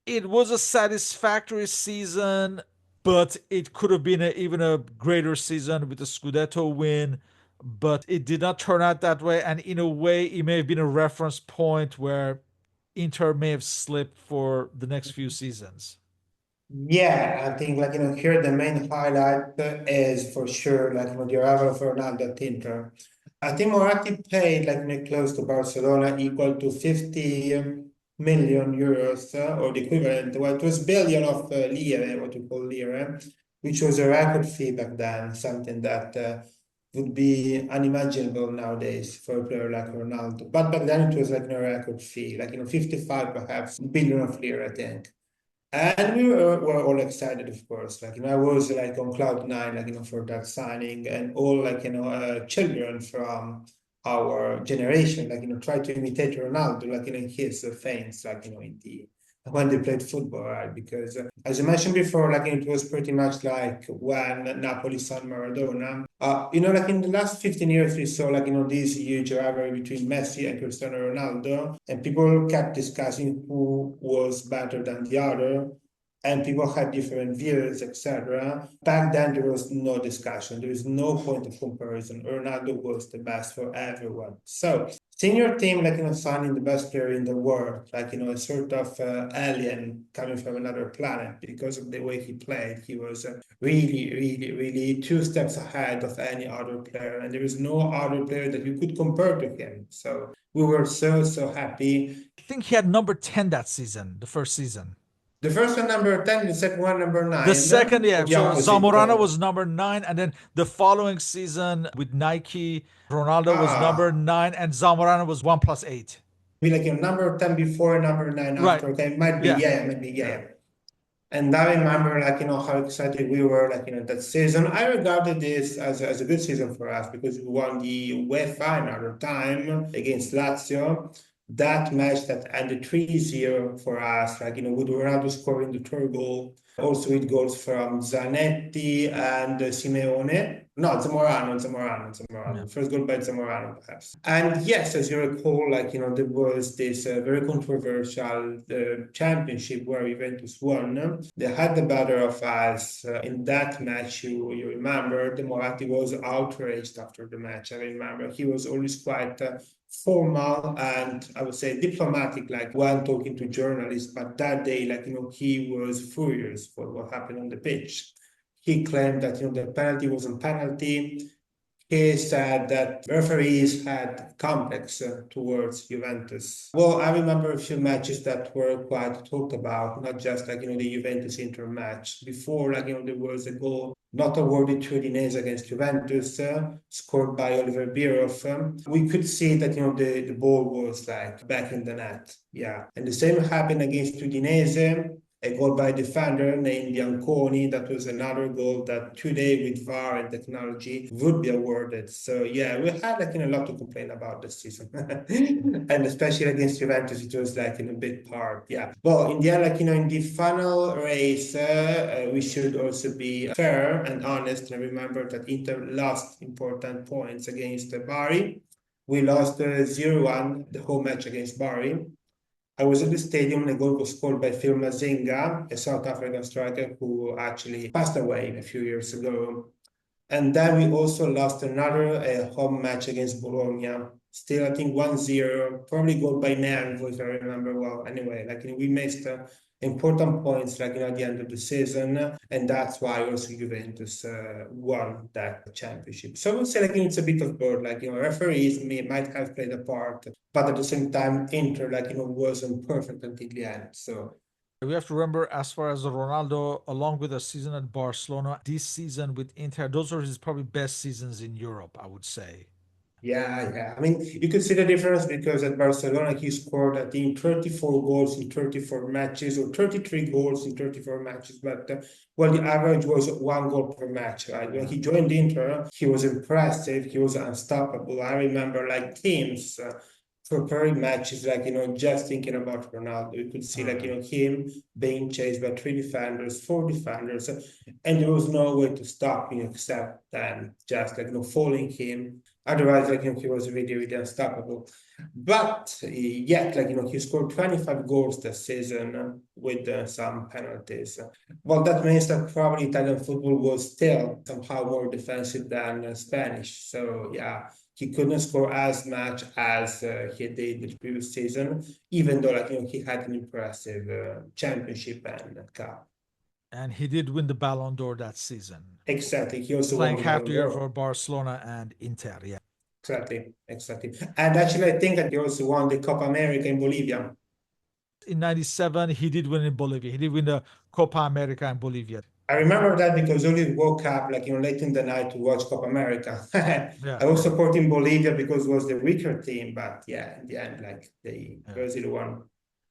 It was a satisfactory season, but it could have been even a greater season with the Scudetto win. But it did not turn out that way. And in a way, it may have been a reference point where Inter may have slipped for the next few seasons. Yeah, I think here the main highlight is for sure the arrival of Ronaldo at Inter. I think Moratti paid close to Barcelona, equal to 50 million euros, or the equivalent. Well, it was billion of lire, what you call lire. which was a record fee back then, something that would be unimaginable nowadays for a player like Ronaldo. But back then it was like a record fee, like 55 perhaps billion of lira, I think. And were all excited, of course. I was like on cloud nine, for that signing, and all children from our generation, try to imitate Ronaldo, in his feints, in the when they played football, right? Because as I mentioned before, it was pretty much like when Napoli signed Maradona. In the last 15 years, we saw this huge rivalry between Messi and Cristiano Ronaldo, and people kept discussing who was better than the other, and people had different views, etc. Back then, there was no discussion. There was no point of comparison. Ronaldo was the best for everyone. So, seeing your team, signing the best player in the world, a sort of alien coming from another planet because of the way he played, he was really, really, really 2 steps ahead of any other player, and there is no other player that you could compare to him. So we were so, so happy. I think he had number 10 that season, the first season. The first one number 10, the second one number 9. The second, yeah. The So opposite. Zamorano was number 9, and then the following season with Nike, Ronaldo was number 9, and Zamorano was 1 plus 8. Be number 10 before and number 9 Right. after. Okay, might be, yeah. And I remember, how excited we were, that season. I regarded this as a good season for us because we won the UEFA another time against Lazio. That match that ended 3-0 for us, with Ronaldo scoring the third goal, also with goals from Zanetti and Simeone. No, Zamorano. Yeah. First goal by Zamorano, perhaps. And yes, as you recall, there was this very controversial championship where Juventus won. They had the better of us in that match. You remember, the Moratti was outraged after the match. I remember he was always quite formal and I would say diplomatic, when talking to journalists. But that day, he was furious for what happened on the pitch. He claimed that the penalty wasn't penalty. He said that referees had complex towards Juventus. Well, I remember a few matches that were quite talked about, not just the Juventus-Inter match. Before, there was a goal not awarded to Udinese against Juventus, scored by Oliver Bierhoff. We could see that the ball was back in the net. Yeah, and the same happened against Udinese. A goal by a defender named Bianconi. That was another goal that today with VAR and technology would be awarded. So yeah, we had a lot to complain about this season. And especially against Juventus, it was in a big part. Yeah. Well, in the end, in the final race, we should also be fair and honest and remember that Inter lost important points against Bari. We lost 0-1 the whole match against Bari. I was at the stadium and a goal was scored by Phil Mazinga, a South African striker who actually passed away a few years ago. And then we also lost another home match against Bologna. Still, I think 1-0, probably goal by Nervo, if I remember well. Anyway, we missed important points at the end of the season, and that's why also Juventus won that championship. So I would say it's a bit of both. Referees might have played a part, but at the same time, Inter wasn't perfect until the end. So we have to remember, as far as Ronaldo, along with a season at Barcelona, this season with Inter, those are his probably best seasons in Europe, I would say. Yeah. I mean, you could see the difference because at Barcelona, he scored, I think, 34 goals in 34 matches or 33 goals in 34 matches. But, the average was 1 goal per match, right? When he joined Inter, he was impressive. He was unstoppable. I remember, teams preparing matches, just thinking about Ronaldo. You could see, him being chased by 3 defenders, 4 defenders, and there was no way to stop him except then just, following him. Otherwise, he was really, really unstoppable. But yet, he scored 25 goals this season with some penalties. Well, that means that probably Italian football was still somehow more defensive than Spanish. So, yeah, he couldn't score as much as he did the previous season, even though, he had an impressive championship and cup. And he did win the Ballon d'Or that season. Exactly. He also playing won half the year for Barcelona and Inter, yeah. Exactly. And actually, I think that he also won the Copa America in Bolivia. In 97, he did win in Bolivia. He did win the Copa America in Bolivia. I remember that because I always woke up late in the night to watch Copa America. Yeah, I was supporting Bolivia because it was the weaker team, but yeah, in the end, the yeah, Brazil won.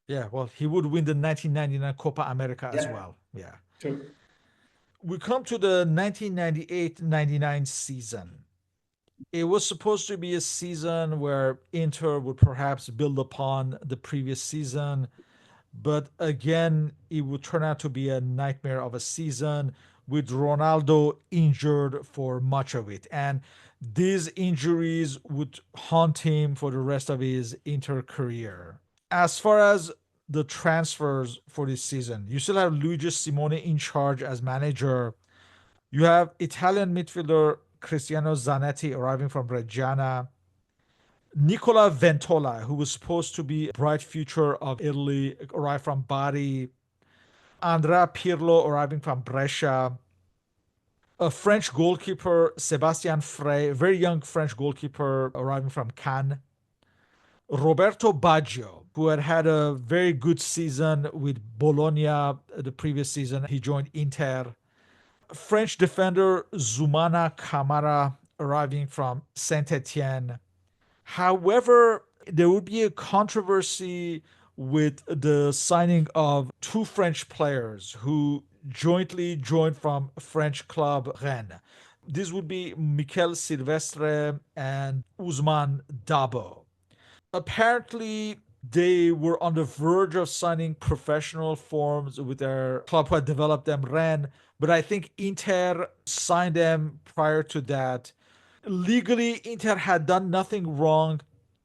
yeah. Well, he would win the 1999 Copa America as Yeah, well. Yeah. true. We come to the 1998-99 season. It was supposed to be a season where Inter would perhaps build upon the previous season, but again, it would turn out to be a nightmare of a season with Ronaldo injured for much of it. And these injuries would haunt him for the rest of his Inter career. As far as the transfers for this season, you still have Luigi Simone in charge as manager. You have Italian midfielder Cristiano Zanetti arriving from Reggiana. Nicola Ventola, who was supposed to be a bright future of Italy, arrived from Bari. Andrea Pirlo arriving from Brescia. A French goalkeeper, Sebastien Frey, very young French goalkeeper arriving from Cannes. Roberto Baggio, who had had a very good season with Bologna the previous season. He joined Inter. French defender Zoumana Camara arriving from Saint Etienne. However, there would be a controversy with the signing of two French players who jointly joined from French club Rennes. This would be Mikel Silvestre and Ousmane Dabo. Apparently, they were on the verge of signing professional forms with their club who had developed them, Rennes, but I think Inter signed them prior to that. Legally, Inter had done nothing wrong,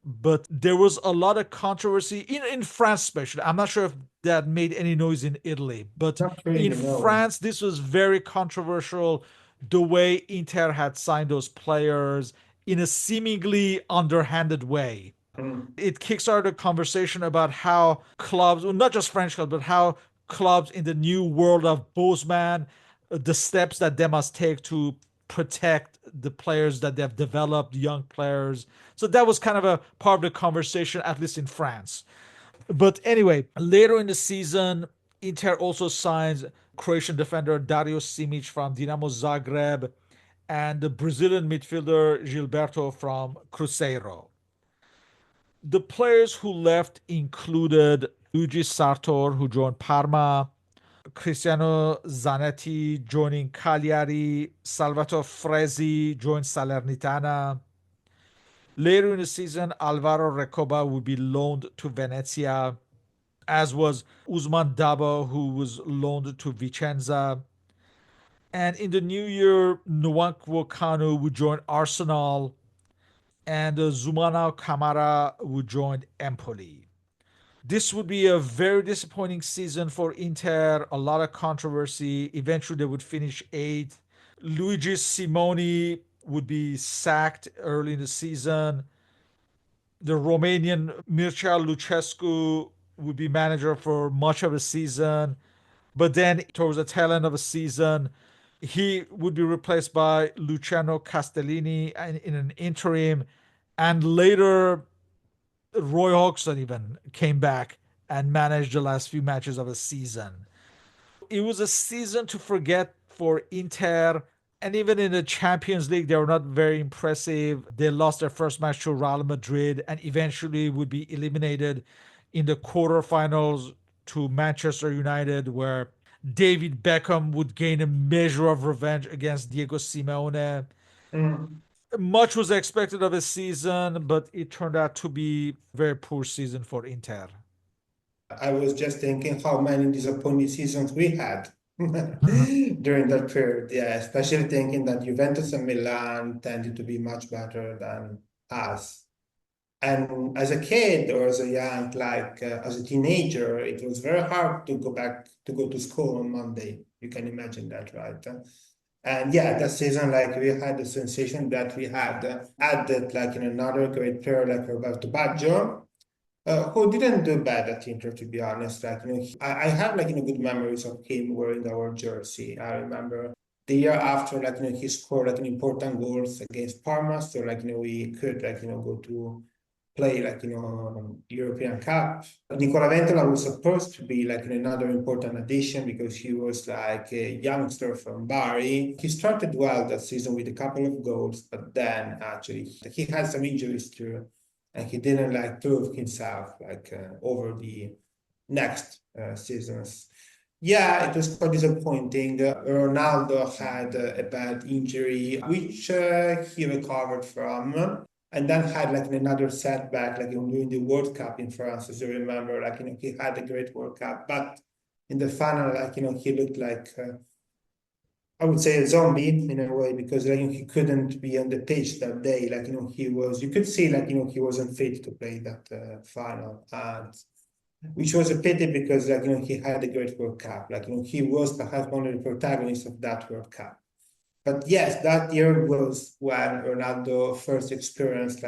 but there was a lot of controversy in France, especially. I'm not sure if that made any noise in Italy, but Not in really, no. France, this was very controversial. The way Inter had signed those players in a seemingly underhanded way. Mm. It kickstarted a conversation about how clubs, well, not just French clubs, but how clubs in the new world of Bosman, the steps that they must take to protect the players that they've developed, young players. So that was kind of a part of the conversation, at least in France. But anyway, later in the season, Inter also signs Croatian defender Dario Simic from Dinamo Zagreb and the Brazilian midfielder Gilberto from Cruzeiro. The players who left included Luigi Sartor, who joined Parma, Cristiano Zanetti joining Cagliari, Salvatore Fresi joined Salernitana. Later in the season, Alvaro Recoba would be loaned to Venezia, as was Usman Dabo, who was loaned to Vicenza. And in the new year, Nwankwo Kanu would join Arsenal, and Zumana Kamara would join Empoli. This would be a very disappointing season for Inter, a lot of controversy. Eventually, they would finish eighth. Luigi Simoni would be sacked early in the season. The Romanian Mircea Lucescu would be manager for much of the season. But then, towards the tail end of the season, he would be replaced by Luciano Castellini in an interim. And later, Roy Hodgson even came back and managed the last few matches of the season. It was a season to forget for Inter. And even in the Champions League, they were not very impressive. They lost their first match to Real Madrid and eventually would be eliminated in the quarterfinals to Manchester United, where David Beckham would gain a measure of revenge against Diego Simeone. Mm. Much was expected of a season, but it turned out to be a very poor season for Inter. I was just thinking how many disappointing seasons we had during that period. Yeah, especially thinking that Juventus and Milan tended to be much better than us. And as a kid or as a young, as a teenager, it was very hard to go to school on Monday. You can imagine that, right? And yeah, that season, we had the sensation that we had added in another great player like Roberto Baggio, who didn't do bad at Inter, to be honest. I have good memories of him wearing our jersey. I remember the year after, he scored important goals against Parma, so we could go to play European Cup. Nicola Ventola was supposed to be like another important addition because he was like a youngster from Bari. He started well that season with a couple of goals, but then actually he had some injuries too, and he didn't like prove himself over the next seasons. Yeah, it was quite disappointing. Ronaldo had a bad injury, which he recovered from, and then had like another setback, during the World Cup in France, as you remember. He had a great World Cup, but in the final, he looked like I would say a zombie in a way because he couldn't be on the pitch that day. He was. You could see he wasn't fit to play that final, and which was a pity because he had a great World Cup. He was perhaps one of the protagonists of that World Cup. But yes, that year was when Ronaldo first experienced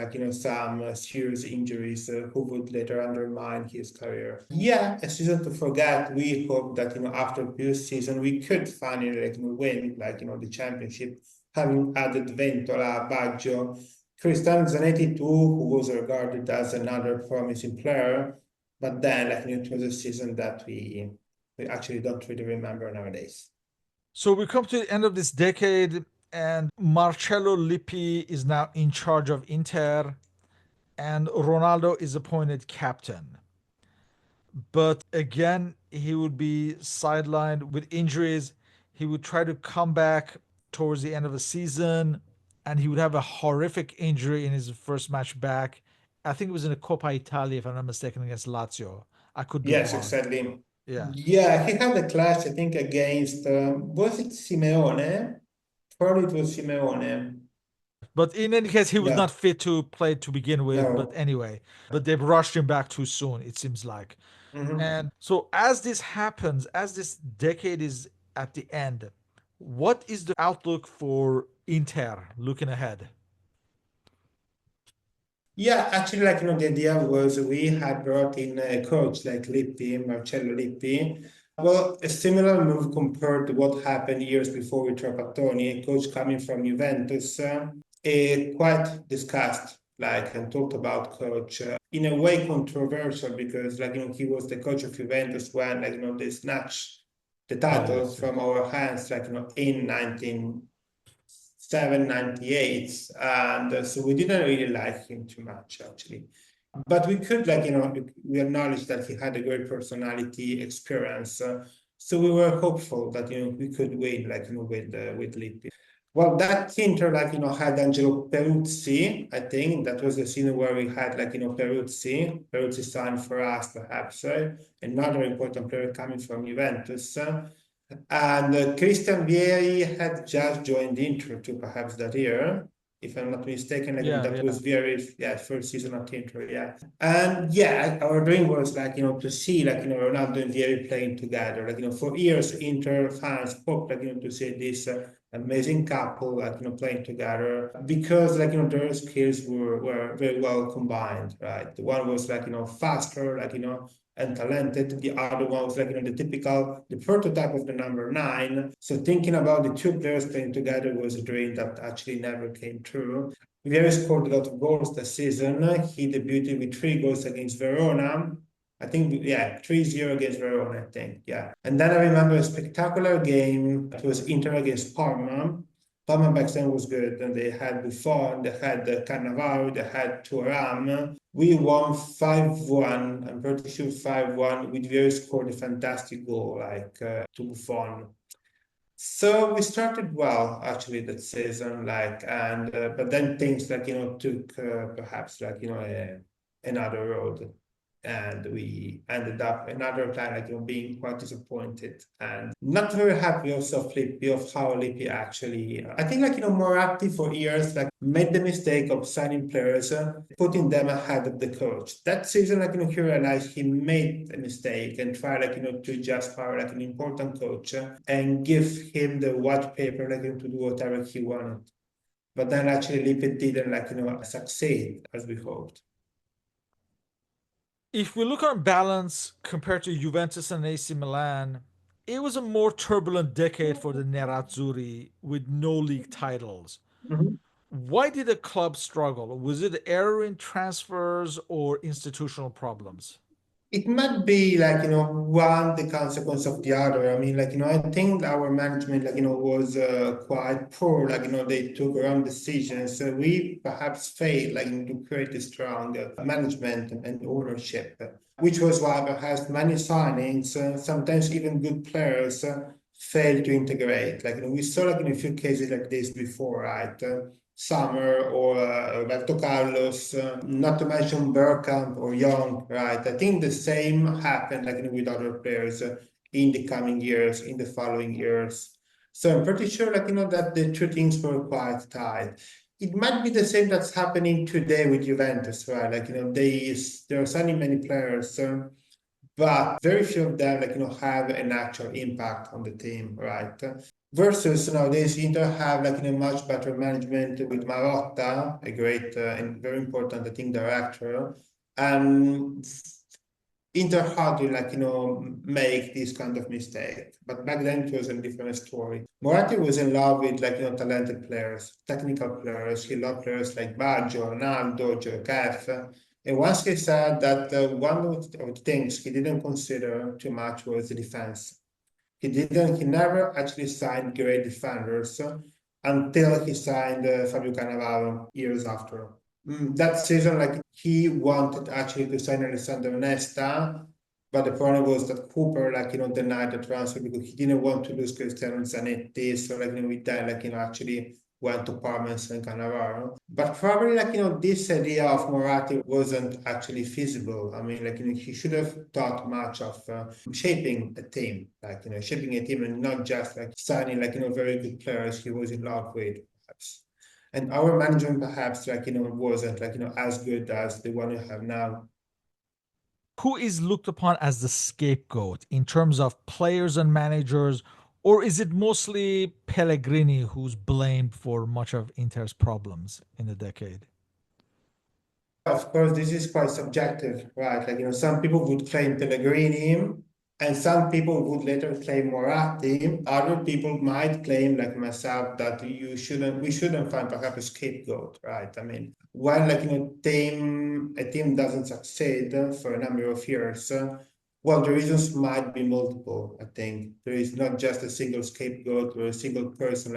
some serious injuries who would later undermine his career. Yeah, a season to forget. We hope that after this season we could finally win the championship, having added Ventola, Baggio, Cristiano Zanetti too, who was regarded as another promising player. But then it was a season that we actually don't really remember nowadays. So we come to the end of this decade, and Marcello Lippi is now in charge of Inter, and Ronaldo is appointed captain. But again, he would be sidelined with injuries. He would try to come back towards the end of the season, and he would have a horrific injury in his first match back. I think it was in the Coppa Italia, if I'm not mistaken, against Lazio. I could be Yes, wrong. exactly. Yeah. Yeah, he had a clash, I think, against was it Simeone? Probably it was Simeone. But in any case, he was Yeah. not fit to play to begin with. But No. anyway, but they've rushed him back too soon, it seems like. Mhm. And so, as this happens, as this decade is at the end, what is the outlook for Inter looking ahead? Yeah, actually, the idea was we had brought in a coach like Lippi, Marcello Lippi. Well, a similar move compared to what happened years before with Trapattoni, a coach coming from Juventus, quite discussed, and talked about coach in a way controversial because, he was the coach of Juventus when, they snatched the Oh, title yes, from yes. our hands, in 1998, and so we didn't really like him too much actually, but we could we acknowledge that he had a great personality experience, so we were hopeful that we could win with Lippi. Well, that Inter had Angelo Peruzzi. I think that was the scene where we had Peruzzi signed for us perhaps, another important player coming from Juventus. And Christian Vieri had just joined Inter too, perhaps that year, if I'm not mistaken. Yeah, That yeah. was Vieri's first season at Inter, yeah. And yeah, our dream was to see Ronaldo and Vieri playing together. For years, Inter fans hoped to see this amazing couple playing together because their skills were very well combined, right? The one was faster, and talented. The other one was the prototype of the number nine. So thinking about the two players playing together was a dream that actually never came true. Vieri scored a lot of goals this season. He debuted with 3 goals against Verona. I think, yeah, 3-0 against Verona, I think, yeah. And then I remember a spectacular game. It was Inter against Parma. Parma back then was good, and they had Buffon, they had Cannavaro, they had Thuram. We won 5-1. I'm pretty sure 5-1. With Vieri scored a fantastic goal, to Buffon. So we started well actually that season, and but then things took perhaps another road, and we ended up another time being quite disappointed and not very happy also of Lippi, of how Lippi actually I think more active for years, made the mistake of signing players, putting them ahead of the coach. That season he realized he made a mistake and tried to just hire an important coach, and give him the white paper to do whatever he wanted. But then actually Lippi didn't succeed as we hoped. If we look on balance compared to Juventus and AC Milan, it was a more turbulent decade for the Nerazzurri with no league titles. Why did the club struggle? Was it error in transfers or institutional problems? It might be like, one, the consequence of the other. I mean, I think our management, was quite poor. They took wrong decisions. So we perhaps failed, to create a strong management and ownership, which was why perhaps many signings, sometimes even good players, failed to integrate. We saw, in a few cases like this before, right? Summer or Roberto Carlos, not to mention Bergkamp or Young, right? I think the same happened with other players in the coming years, in the following years. So I'm pretty sure that the two things were quite tight. It might be the same that's happening today with Juventus, right? There are so many players, but very few of them have an actual impact on the team, right? Versus nowadays, Inter have much better management with Marotta, a great and very important, I think, director. And Inter hardly make this kind of mistake. But back then it was a different story. Moratti was in love with talented players, technical players. He loved players like Baggio, Ronaldo, Djokovic. And once he said that one of the things he didn't consider too much was the defense. He never actually signed great defenders until he signed Fabio Cannavaro years after. That season, he wanted actually to sign Alessandro Nesta, but the problem was that Cooper, denied the transfer because he didn't want to lose Cristiano Zanetti. So, with that, actually went to Parma and signed Cannavaro. But probably, this idea of Moratti wasn't actually feasible. I mean, he should have thought much of shaping a team, shaping a team and not just signing, very good players he was in love with, perhaps. And our management perhaps wasn't as good as the one we have now. Who is looked upon as the scapegoat in terms of players and managers, or is it mostly Pellegrini who's blamed for much of Inter's problems in the decade? Of course, this is quite subjective, right? Some people would claim Pellegrini, and some people would later claim Moratti. Other people might claim, like myself, that we shouldn't find perhaps a scapegoat, right? I mean, when a team doesn't succeed for a number of years, well, the reasons might be multiple. I think there is not just a single scapegoat or a single person,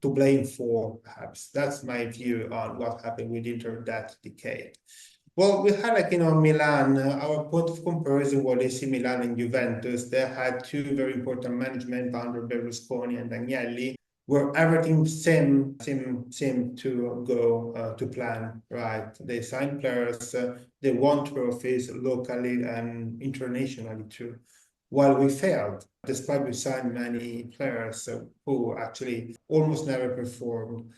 to blame for, perhaps. That's my view on what happened with Inter that decade. Well, we had Milan. Our point of comparison was AC Milan and Juventus. They had two very important management under Berlusconi and Agnelli, where everything seemed to go to plan, right? They signed players, they won trophies locally and internationally too. While we failed, despite we signed many players who actually almost never performed.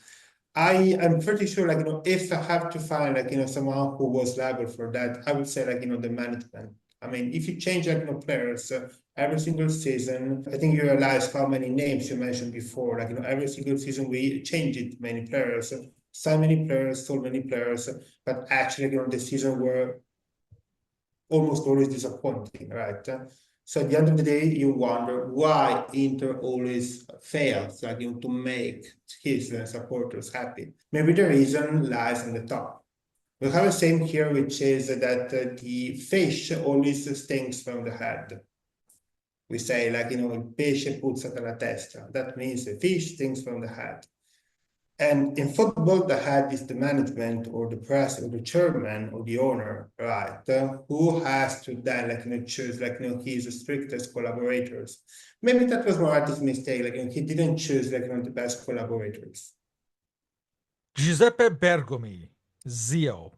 I am pretty sure, if I have to find, someone who was liable for that, I would say, the management. I mean, if you change, players every single season, I think you realize how many names you mentioned before. Every single season we change it, many players, so many players, so many players, but actually, the season were almost always disappointing, right? So at the end of the day, you wonder why Inter always fails, to make his supporters happy. Maybe the reason lies in the top. We have the same here, which is that the fish always stinks from the head. We say, il pesce puzza dalla testa. That means the fish stinks from the head. And in football, the head is the management or the press or the chairman or the owner, right? Who has to then, choose, his strictest collaborators. Maybe that was Moratti's mistake. He didn't choose, the best collaborators. Giuseppe Bergomi, Zio,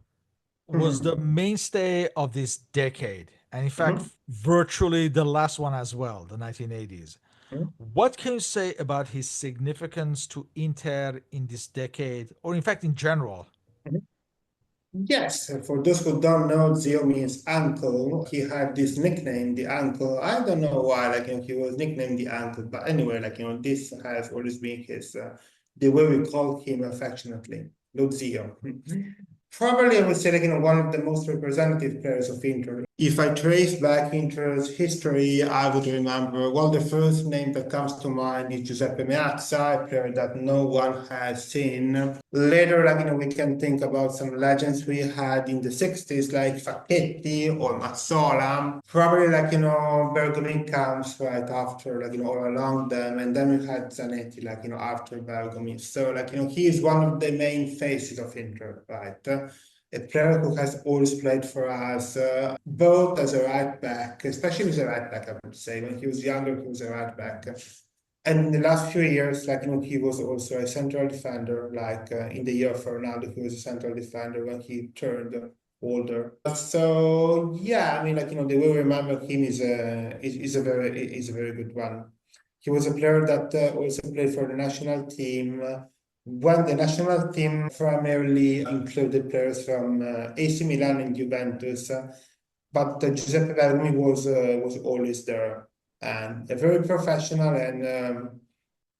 was the mainstay of this decade, and in fact, virtually the last one as well, the 1980s. What can you say about his significance to Inter in this decade, or in fact, in general? Yes, for those who don't know, Zio means uncle. He had this nickname, the uncle. I don't know why, he was nicknamed the uncle, but anyway, this has always been his, the way we call him affectionately, Lo Zio. Probably I would say one of the most representative players of Inter. If I trace back Inter's history, I would remember, well, the first name that comes to mind is Giuseppe Meazza, a player that no one has seen. Later, we can think about some legends we had in the 60s, like Facchetti or Mazzola. Probably, Bergomi comes right after, all along them. And then we had Zanetti, after Bergomi. So, he is one of the main faces of Inter, right? A player who has always played for us, both as a right back, especially as a right back, I would say. When he was younger, he was a right back. And in the last few years, he was also a central defender, in the year of Ronaldo, he was a central defender when he turned older. So yeah, the way we remember him is a very good one. He was a player that also played for the national team. When the national team primarily included players from AC Milan and Juventus, but Giuseppe Vermi was always there, and a very professional and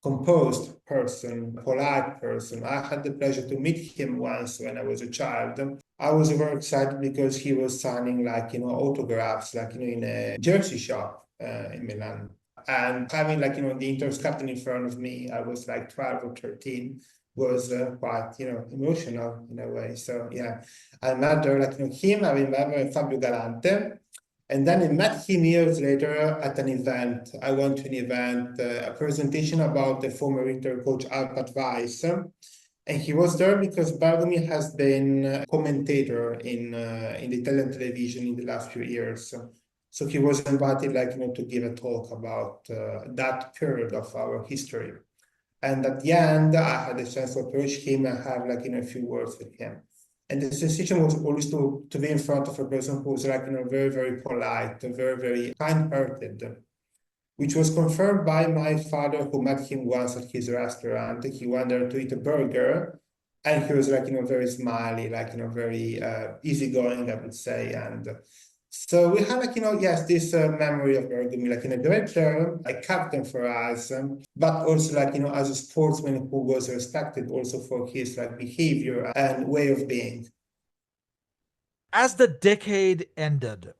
composed person, polite person. I had the pleasure to meet him once when I was a child. I was very excited because he was signing autographs in a jersey shop in Milan. And having the Inter's captain in front of me, I was 12 or 13, was quite emotional in a way. So yeah, I met there him. I remember Fabio Galante. And then I met him years later at an event. I went to an event, a presentation about the former Inter coach Alpat Weiss. And he was there because Bergomi has been a commentator in the Italian television in the last few years. So he was invited to give a talk about that period of our history. And at the end, I had a chance to approach him and have a few words with him. And the sensation was always to be in front of a person who was very, very polite, very, very kind-hearted, which was confirmed by my father, who met him once at his restaurant. He went there to eat a burger, and he was very smiley, very easygoing, I would say. And so we have yes, this memory of Bergomi, a great player, a captain for us, but also as a sportsman who was respected also for his behavior and way of being. As the decade ended,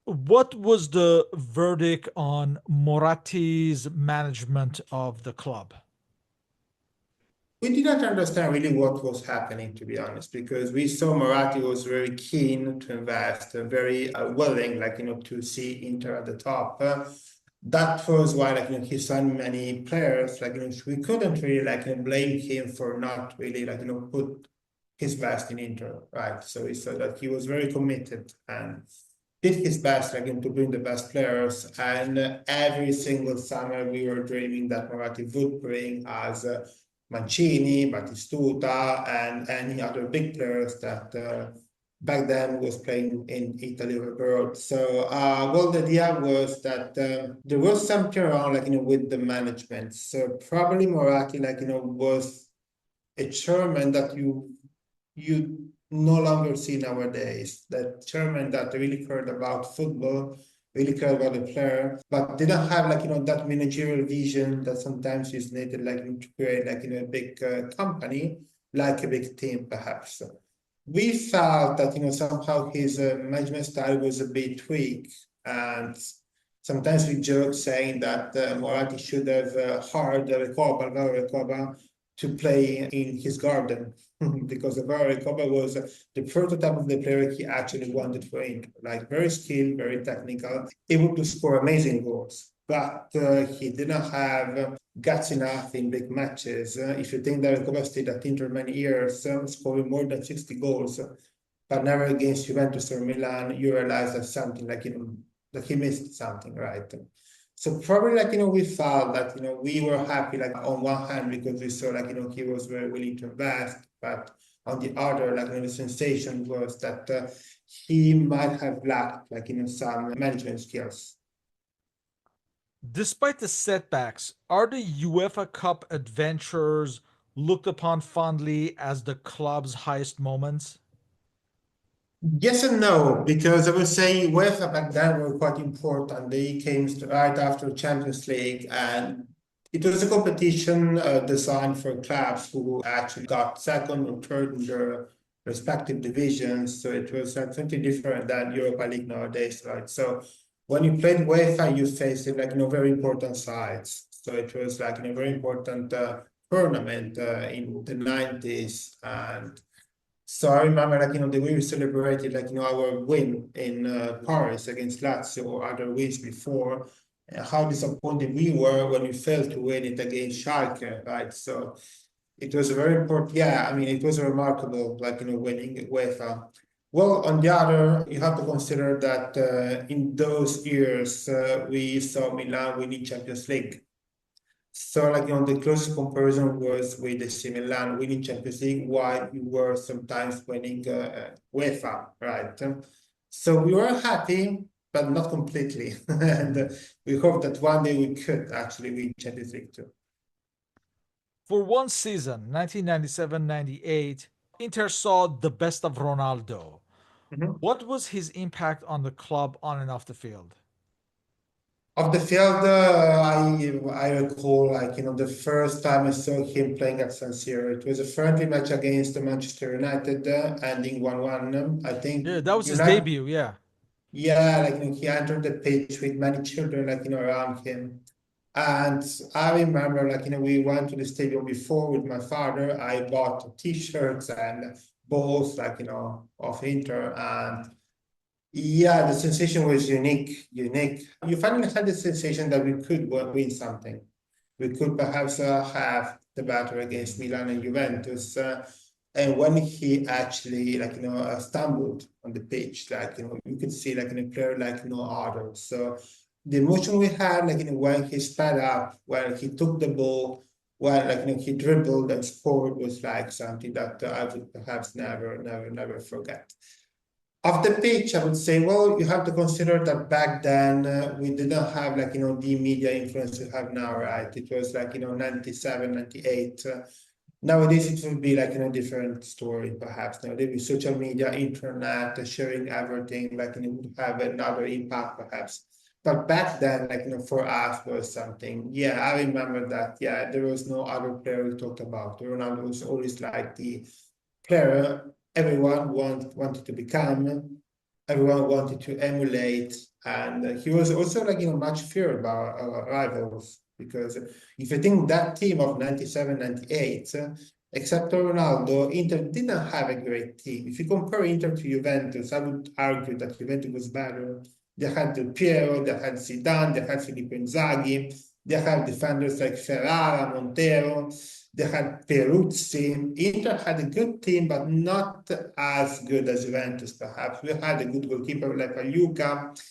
what was the verdict on Moratti's management of the club? We didn't understand really what was happening, to be honest, because we saw Moratti was very keen to invest, very willing, to see Inter at the top. That was why, he signed many players. We couldn't really, blame him for not really, put his best in Inter, right? So we saw that he was very committed and did his best, to bring the best players. And every single summer, we were dreaming that Moratti would bring us Mancini, Batistuta, and any other big players that back then was playing in Italy or abroad. So, well, the idea was that there was something wrong, with the management. So probably Moratti, was a chairman that you no longer see nowadays. That chairman that really cared about football, really cared about the player, but didn't have that managerial vision that sometimes is needed to create a big company, like a big team perhaps. We felt that somehow his management style was a bit weak, and sometimes we joke saying that Moratti should have hired Alvaro Recoba to play in his garden. Because Alvaro Recoba was the prototype of the player he actually wanted for Inter. Very skilled, very technical, able to score amazing goals. But he didn't have guts enough in big matches. If you think that Recoba stayed at Inter many years, scoring more than 60 goals, but never against Juventus or Milan, you realize that something that he missed something, right? So probably we felt that we were happy on one hand because we saw he was very willing to invest, but on the other the sensation was that he might have lacked some management skills. Despite the setbacks, are the UEFA Cup adventures looked upon fondly as the club's highest moments? Yes and no, because I would say UEFA back then were quite important. They came right after Champions League, and it was a competition designed for clubs who actually got second or third in their respective divisions. So it was something different than Europa League nowadays, right? So when you played UEFA, you faced like very important sides. So it was like a very important tournament in the 90s. And so I remember the way we celebrated our win in Paris against Lazio or other wins before, how disappointed we were when we failed to win it against Schalke, right? So it was a very important, yeah, I mean, it was remarkable, winning UEFA. Well, on the other, you have to consider that in those years, we saw Milan winning Champions League. So, the closest comparison was with the AC Milan winning Champions League, while we were sometimes winning UEFA, right? So we were happy, but not completely. And we hope that one day we could actually win Champions League too. For one season, 1997-98, Inter saw the best of Ronaldo. Mhm. What was his impact on the club on and off the field? Of the field, I recall the first time I saw him playing at San Siro. It was a friendly match against Manchester United, ending 1-1. I think Yeah, that was his United, debut. Yeah. yeah, he entered the pitch with many children around him. And I remember we went to the stadium before with my father. I bought t-shirts and balls of Inter, and yeah, the sensation was unique, unique. You finally had the sensation that we could win something. We could perhaps have the battle against Milan and Juventus. And when he actually, stumbled on the pitch, you could see, a player like no other. So the emotion we had, when he sped up, when he took the ball, when, he dribbled and scored was something that I would perhaps never forget. Off the pitch, I would say, well, you have to consider that back then we didn't have the media influence we have now, right? It was 97, 98. Nowadays it would be a different story, perhaps. Nowadays with social media, internet, sharing everything, it would have another impact, perhaps. But back then, for us was something. Yeah, I remember that. Yeah, there was no other player we talked about. Ronaldo was always the player everyone wanted to become, everyone wanted to emulate, and he was also much feared by our rivals, because if you think that team of 97, 98, except Ronaldo, Inter didn't have a great team. If you compare Inter to Juventus, I would argue that Juventus was better. They had Del Piero, they had Zidane, they had Filippo Inzaghi, they had defenders like Ferrara, Montero, they had Peruzzi. Inter had a good team, but not as good as Juventus, perhaps. We had a good goalkeeper like Ayuka.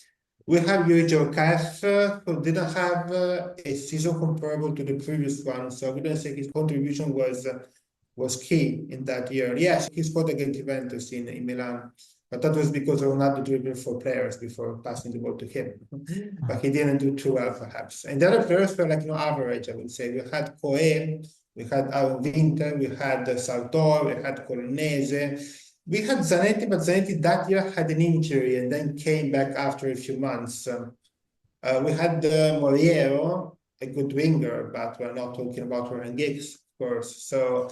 We have Giorgio Kef, who didn't have a season comparable to the previous one, so I wouldn't say his contribution was key in that year. Yes, he scored against Juventus in Milan, but that was because Ronaldo dribbled 4 players before passing the ball to him. But he didn't do too well, perhaps. And the other players were average, I would say. We had Coe, we had Aaron Winter, we had Saltor, we had Colonnese. We had Zanetti, but Zanetti that year had an injury and then came back after a few months. We had Moriero, a good winger, but we're not talking about Ryan Giggs, of course. So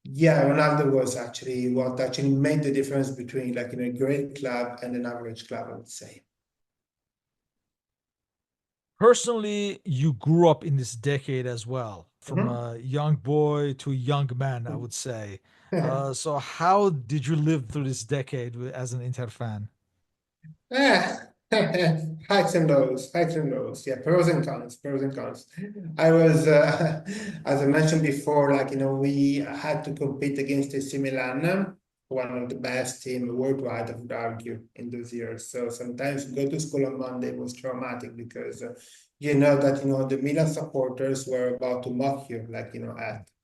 yeah, Ronaldo was actually what actually made the difference between a great club and an average club, I would say. Personally, you grew up in this decade as well, from Mhm. a young boy to a young man, I would say. So, how did you live through this decade as an Inter fan? Ah, heights and lows, heights and lows. Yeah, pros and cons, pros and cons. I was, as I mentioned before, we had to compete against AC Milan, one of the best team worldwide, I would argue, in those years. So sometimes go to school on Monday was traumatic because you know that the Milan supporters were about to mock you, at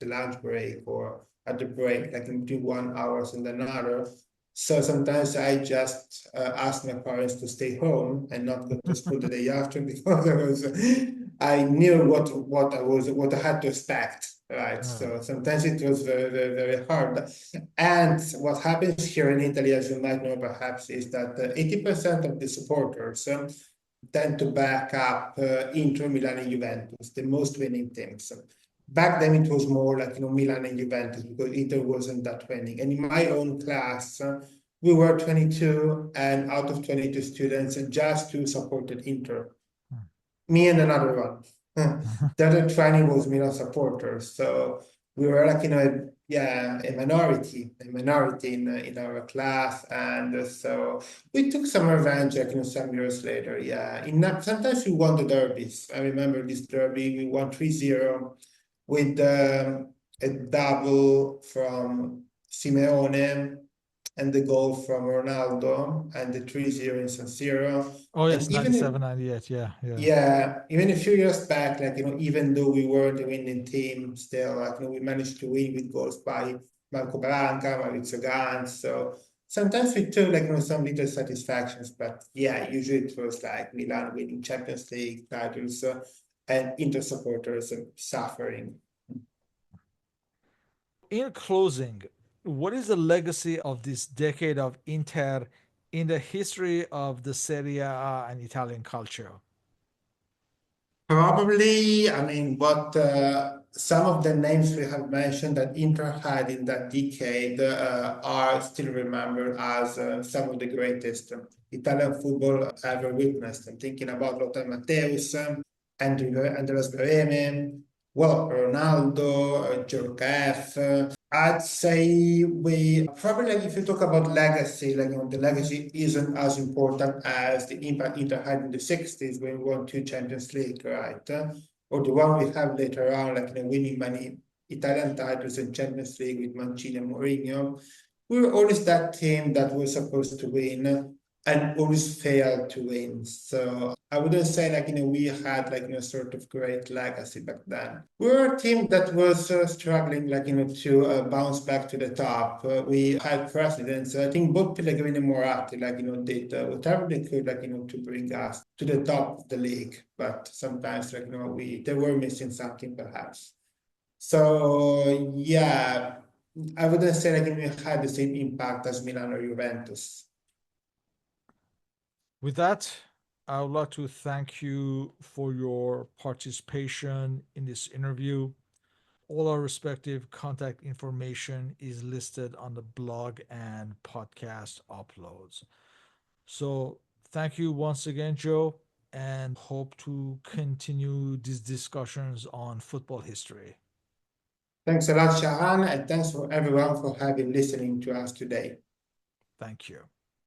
the lunch break or at the break, in between 1 hour and another. So sometimes I just ask my parents to stay home and not go to school the day after because I knew what I had to expect, right? Uh, So sometimes it was very hard. And what happens here in Italy, as you might know perhaps, is that 80% of the supporters tend to back up Inter, Milan, and Juventus, the most winning teams. Back then it was more like, Milan and Juventus because Inter wasn't that winning. And in my own class, we were 22, and out of 22 students, just two supported Inter. Me and another one. The other 20 was Milan supporters. So we were like, a minority in our class. And so we took some revenge, like, some years later. Yeah. Sometimes we won the derbies. I remember this derby, we won 3-0 with a double from Simeone and the goal from Ronaldo and the 3-0 in San Siro. Oh yes, And even if 97, 98. Yeah, yeah. yeah, even a few years back, like, even though we weren't the winning team, still, like, we managed to win with goals by Marco Branca, Maurizio Gans. So sometimes we took, like, some little satisfactions, but yeah, usually it was like Milan winning Champions League titles, and Inter supporters suffering. In closing, what is the legacy of this decade of Inter in the history of the Serie A and Italian culture? Probably, I mean, what some of the names we have mentioned that Inter had in that decade are still remembered as some of the greatest Italian football ever witnessed. I'm thinking about Lothar Matthäus, Andreas Brehme, well, Ronaldo, Djorkaeff. I'd say we probably, like, if you talk about legacy, like, the legacy isn't as important as the impact Inter had in the 60s when we won two Champions League, right? Or the one we have later on, like, winning many Italian titles and Champions League with Mancini and Mourinho. We were always that team that was supposed to win and always failed to win. So I wouldn't say, like, we had, like, sort of great legacy back then. We were a team that was struggling, like, to bounce back to the top. We had presidents, I think both Pellegrini and Moratti, like, did whatever they could, like, to bring us to the top of the league. But sometimes, like, they were missing something perhaps. So yeah, I wouldn't say, like, we had the same impact as Milan or Juventus. With that, I would like to thank you for your participation in this interview. All our respective contact information is listed on the blog and podcast uploads. So, thank you once again, Joe, and hope to continue these discussions on football history. Thanks a lot, Shahan, and thanks for everyone for having listening to us today. Thank you.